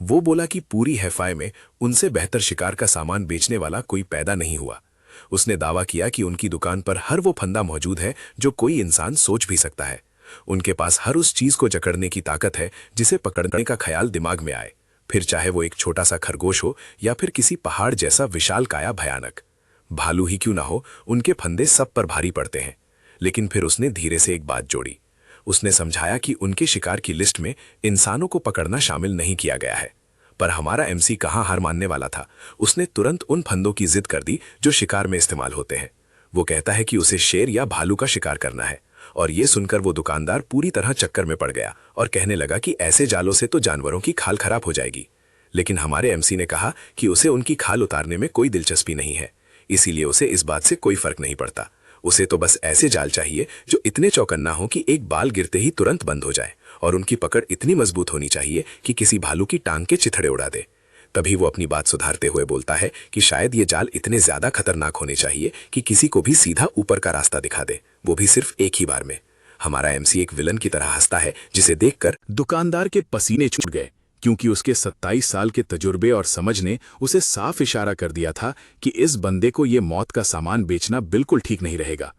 Speaker 1: वो बोला कि पूरी हैफाई में उनसे बेहतर शिकार का सामान बेचने वाला कोई पैदा नहीं हुआ। उसने दावा किया कि उनकी दुकान पर हर वो फंदा मौजूद है जो कोई इंसान सोच भी सकता है। उनके पास हर उस चीज को जकड़ने की ताकत है जिसे पकड़ने का ख्याल दिमाग में आए, फिर चाहे वो एक छोटा सा खरगोश हो या फिर किसी पहाड़ जैसा विशाल काया भयानक भालू ही क्यों ना हो, उनके फंदे सब पर भारी पड़ते हैं। लेकिन फिर उसने धीरे से एक बात जोड़ी। उसने समझाया कि उनके शिकार की लिस्ट में इंसानों को पकड़ना शामिल नहीं किया गया है। पर हमारा MC कहाँ हार मानने वाला था। उसने तुरंत उन फंदों की जिद कर दी जो शिकार में इस्तेमाल होते हैं। वो कहता है कि उसे शेर या भालू का शिकार करना है, और ये सुनकर वो दुकानदार पूरी तरह चक्कर में पड़ गया और कहने लगा कि ऐसे जालों से तो जानवरों की खाल खराब हो जाएगी। लेकिन हमारे MC ने कहा कि उसे उनकी खाल उतारने में कोई दिलचस्पी नहीं है, इसीलिए उसे इस बात से कोई फर्क नहीं पड़ता। उसे तो बस ऐसे जाल चाहिए जो इतने चौकन्ना हो कि एक बाल गिरते ही तुरंत बंद हो जाए, और उनकी पकड़ इतनी मजबूत होनी चाहिए कि किसी भालू की टांग के चिथड़े उड़ा दे। तभी वो अपनी बात सुधारते हुए बोलता है कि शायद ये जाल इतने ज्यादा खतरनाक होने चाहिए कि किसी को भी सीधा ऊपर का रास्ता दिखा दे, वो भी सिर्फ एक ही बार में। हमारा MC एक विलन की तरह हंसता है, जिसे देखकर
Speaker 3: दुकानदार के पसीने छूट गए, क्योंकि उसके 27 साल के तजुर्बे और समझ ने उसे साफ इशारा कर दिया था कि इस बंदे को ये मौत का सामान बेचना बिल्कुल ठीक नहीं रहेगा।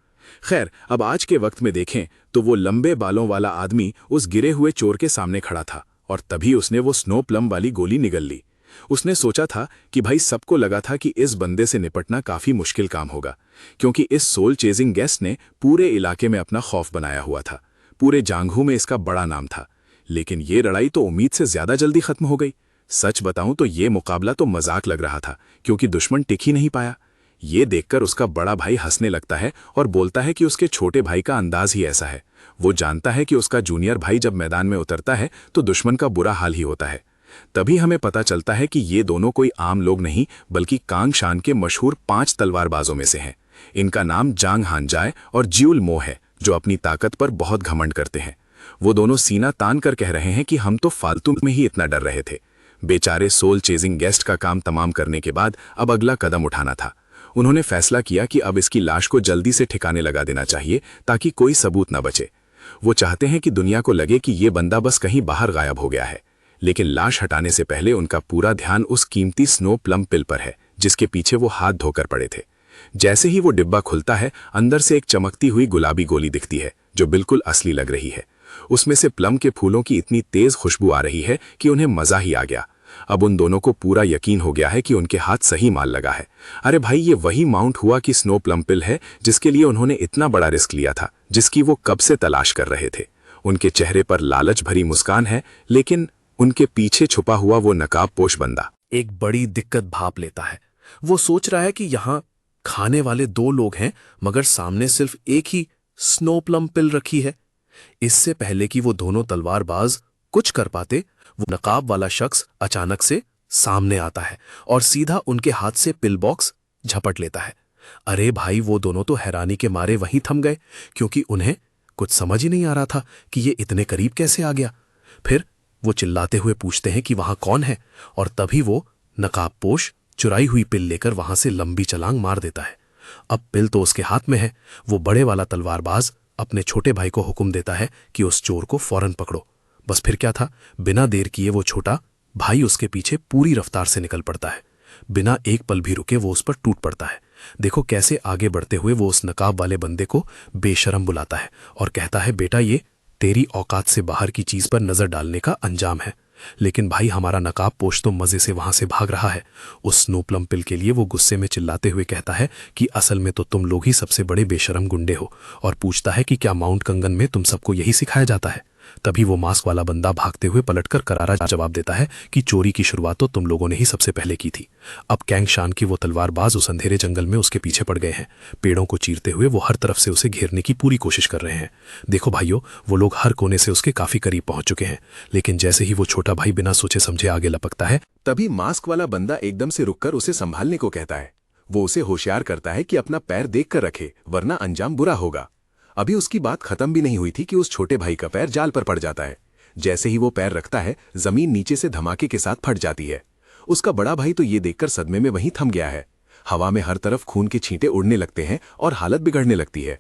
Speaker 3: खैर, अब आज के वक्त में देखें तो वो लंबे बालों वाला आदमी उस गिरे हुए चोर के सामने खड़ा था
Speaker 5: और तभी उसने वो स्नो प्लम वाली गोली निगल ली। उसने सोचा था कि भाई सबको लगा था कि इस बंदे से निपटना काफी मुश्किल काम होगा, क्योंकि इस सोल चेजिंग गेस्ट ने पूरे इलाके में अपना खौफ बनाया हुआ था। पूरे जांघू में इसका बड़ा नाम था। लेकिन ये लड़ाई तो उम्मीद से ज्यादा जल्दी खत्म हो गई। सच बताऊं तो ये मुकाबला तो मजाक लग रहा था, क्योंकि दुश्मन टिक ही नहीं पाया। ये देखकर उसका बड़ा भाई हंसने लगता है और बोलता है कि उसके छोटे भाई का अंदाज ही ऐसा है। वो जानता है कि उसका जूनियर भाई जब मैदान में उतरता है तो दुश्मन का बुरा हाल ही होता है। तभी हमें पता चलता है कि ये दोनों कोई आम लोग नहीं, बल्कि कांग शान के मशहूर 5 तलवारबाजों में से हैं। इनका नाम जांग हानजाए और ज्यूल मो है, जो अपनी ताकत पर बहुत घमंड करते हैं। वो दोनों सीना तान कर कह रहे हैं कि हम तो फालतू में ही इतना डर रहे थे। बेचारे सोल चेजिंग गेस्ट का काम तमाम करने के बाद अब अगला कदम उठाना था। उन्होंने फैसला किया कि अब इसकी लाश को जल्दी से ठिकाने लगा देना चाहिए, ताकि कोई सबूत न बचे। वो चाहते हैं कि दुनिया को लगे कि ये बंदा बस कहीं बाहर गायब हो गया है। लेकिन लाश हटाने से पहले उनका पूरा ध्यान उस कीमती स्नो प्लम पिल पर है, जिसके पीछे वो हाथ धोकर पड़े थे। जैसे ही वो डिब्बा खुलता है, अंदर से एक चमकती हुई गुलाबी गोली दिखती है, जो बिल्कुल असली लग रही है। उसमें से प्लम के फूलों की इतनी तेज खुशबू आ रही है कि उन्हें मजा ही आ गया। अब उन दोनों को पूरा यकीन हो गया है कि उनके हाथ सही माल लगा है। अरे भाई, ये वही माउंट हुआ कि स्नो प्लम पिल है जिसके लिए उन्होंने इतना बड़ा रिस्क लिया था, जिसकी वो कब से तलाश कर रहे थे। उनके चेहरे पर लालच भरी मुस्कान है, लेकिन उनके पीछे छुपा हुआ वो नकाबपोश बंदा
Speaker 4: एक बड़ी दिक्कत भाप लेता है। वो सोच रहा है कि यहां खाने वाले 2 लोग हैं, मगर सामने सिर्फ एक ही स्नो प्लम पिल रखी है। इससे पहले कि वो दोनों तलवारबाज कुछ कर पाते, वो नकाब वाला शख्स अचानक से सामने आता है और सीधा उनके हाथ से पिल बॉक्स झपट लेता है। अरे भाई, वो दोनों तो हैरानी के मारे वहीं थम गए, क्योंकि उन्हें कुछ समझ ही नहीं आ रहा था कि ये इतने करीब कैसे आ गया। फिर वो चिल्लाते हुए पूछते हैं कि वहां कौन है, और तभी वो नकाबपोश चुराई हुई पिल लेकर वहां से लंबी छलांग मार देता है। अब पिल तो उसके हाथ में है। वो बड़े वाला तलवारबाज अपने छोटे भाई को हुक्म देता है कि उस चोर को फौरन पकड़ो। बस फिर क्या था, बिना देर किए वो छोटा भाई उसके पीछे पूरी रफ्तार से निकल पड़ता है। बिना एक पल भी रुके वो उस पर टूट पड़ता है। देखो कैसे आगे बढ़ते हुए वो उस नकाब वाले बंदे को बेशरम बुलाता है और कहता है, बेटा, ये तेरी औकात से बाहर की चीज पर नजर डालने का अंजाम है। लेकिन भाई, हमारा नकाब पोश तो मजे से वहां से भाग रहा है। उस स्नो प्लम पिल के लिए वो गुस्से में चिल्लाते हुए कहता है कि असल में तो तुम लोग ही सबसे बड़े बेशरम गुंडे हो, और पूछता है कि क्या माउंट कंगन में तुम सबको यही सिखाया जाता है। तभी वो मास्क वाला बंदा भागते हुए पलटकर करारा जवाब देता है कि चोरी की शुरुआत तो तुम लोगों ने ही सबसे पहले की थी। अब कैंग शान की वो तलवारबाज उस अंधेरे जंगल में उसके पीछे पड़ गए हैं। पेड़ों को चीरते हुए वो हर तरफ से उसे घेरने की पूरी कोशिश कर रहे हैं। देखो भाइयों, वो लोग हर कोने से उसके काफी करीब पहुंच चुके हैं। लेकिन जैसे ही वो छोटा भाई बिना सोचे समझे आगे लपकता है,
Speaker 5: तभी मास्क वाला बंदा एकदम से रुककर उसे संभालने को कहता है। वो उसे होशियार करता है कि अपना पैर देख कर रखे, वरना अंजाम बुरा होगा। अभी उसकी बात खत्म भी नहीं हुई थी कि उस छोटे भाई का पैर जाल पर पड़ जाता है। जैसे ही वो पैर रखता है, जमीन नीचे से धमाके के साथ फट जाती है। उसका बड़ा भाई तो ये देखकर सदमे में वहीं थम गया है। हवा में हर तरफ खून के छींटे उड़ने लगते हैं और हालत बिगड़ने लगती है।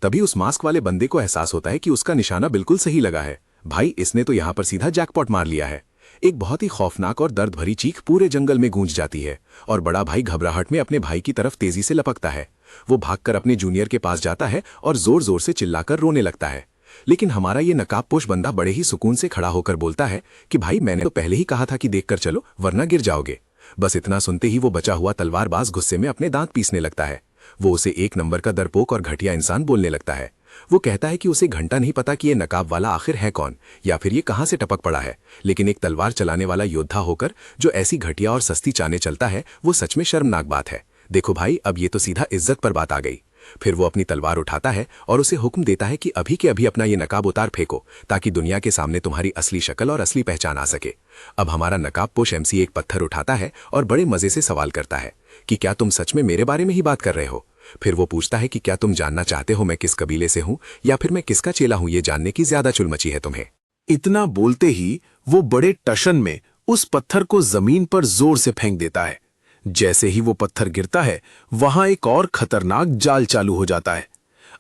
Speaker 5: तभी उस मास्क वाले बंदे को एहसास होता है कि उसका निशाना बिल्कुल सही लगा है। भाई, इसने तो यहां पर सीधा जैकपॉट मार लिया है। एक बहुत ही खौफनाक और दर्द भरी चीख पूरे जंगल में गूंज जाती है और बड़ा भाई घबराहट में अपने भाई की तरफ तेजी से लपकता है। वो भागकर अपने जूनियर के पास जाता है और जोर जोर से चिल्लाकर रोने लगता है। लेकिन हमारा ये नकाबपोश बंदा बड़े ही सुकून से खड़ा होकर बोलता है कि भाई, मैंने तो पहले ही कहा था कि देखकर चलो, वरना गिर जाओगे। बस इतना सुनते ही वो बचा हुआ तलवारबाज गुस्से में अपने दांत पीसने लगता है। वो उसे 1 नंबर का डरपोक और घटिया इंसान बोलने लगता है। वो कहता है कि उसे घंटा नहीं पता कि ये नकाब वाला आखिर है कौन, या फिर ये कहां से टपक पड़ा है। लेकिन एक तलवार चलाने वाला योद्धा होकर जो ऐसी घटिया और सस्ती चालें चलता है, वो सच में शर्मनाक बात है। देखो भाई, अब ये तो सीधा इज्जत पर बात आ गई। फिर वो अपनी तलवार उठाता है और उसे हुक्म देता है कि अभी के अभी अपना ये नकाब उतार फेंको, ताकि दुनिया के सामने तुम्हारी असली शक्ल और असली पहचान आ सके। अब हमारा नकाबपोश एमसी एक पत्थर उठाता है और बड़े मजे से सवाल करता है कि क्या तुम सच में मेरे बारे में ही बात कर रहे हो। फिर वो पूछता है कि क्या तुम जानना चाहते हो मैं किस कबीले से हूं, या फिर मैं किसका चेला हूं। ये जानने की ज्यादा चुल मची है तुम्हें।
Speaker 3: इतना बोलते ही वो बड़े टशन में उस पत्थर को जमीन पर जोर से फेंक देता है। जैसे ही वो पत्थर गिरता है, वहां एक और खतरनाक जाल चालू हो जाता है।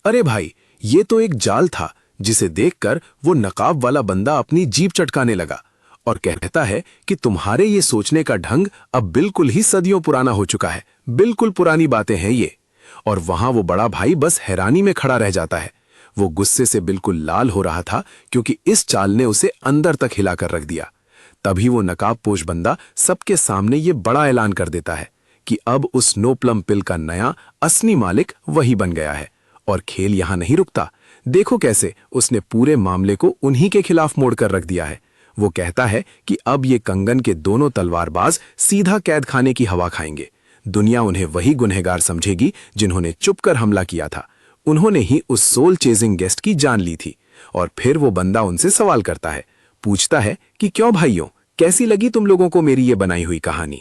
Speaker 3: अरे भाई, ये तो एक जाल था जिसे देखकर वो नकाब वाला बंदा अपनी जीभ चटकाने लगा और कहता है कि तुम्हारे ये सोचने का ढंग अब बिल्कुल ही सदियों पुराना हो चुका है, बिल्कुल पुरानी बातें हैं ये। और वहां वो बड़ा भाई बस हैरानी में खड़ा रह जाता है।
Speaker 1: वो गुस्से से बिल्कुल लाल हो रहा था क्योंकि इस चाल ने उसे अंदर तक हिलाकर रख दिया। तभी वो नकाबपोश बंदा सबके सामने ये बड़ा ऐलान कर देता है कि अब उस नो प्लम पिल का नया असली मालिक वही बन गया है। और खेल यहां नहीं रुकता। देखो कैसे उसने पूरे मामले को उन्हीं के खिलाफ मोड़कर रख दिया है। वो कहता है कि अब ये कंगन के दोनों तलवारबाज सीधा कैद खाने की हवा खाएंगे। दुनिया उन्हें वही गुनहगार समझेगी जिन्होंने चुपकर हमला किया था। उन्होंने ही उस सोल चेजिंग गेस्ट की जान ली थी। और फिर वो बंदा उनसे सवाल करता है, पूछता है कि क्यों भाइयों, कैसी लगी तुम लोगों को मेरी ये बनाई हुई कहानी।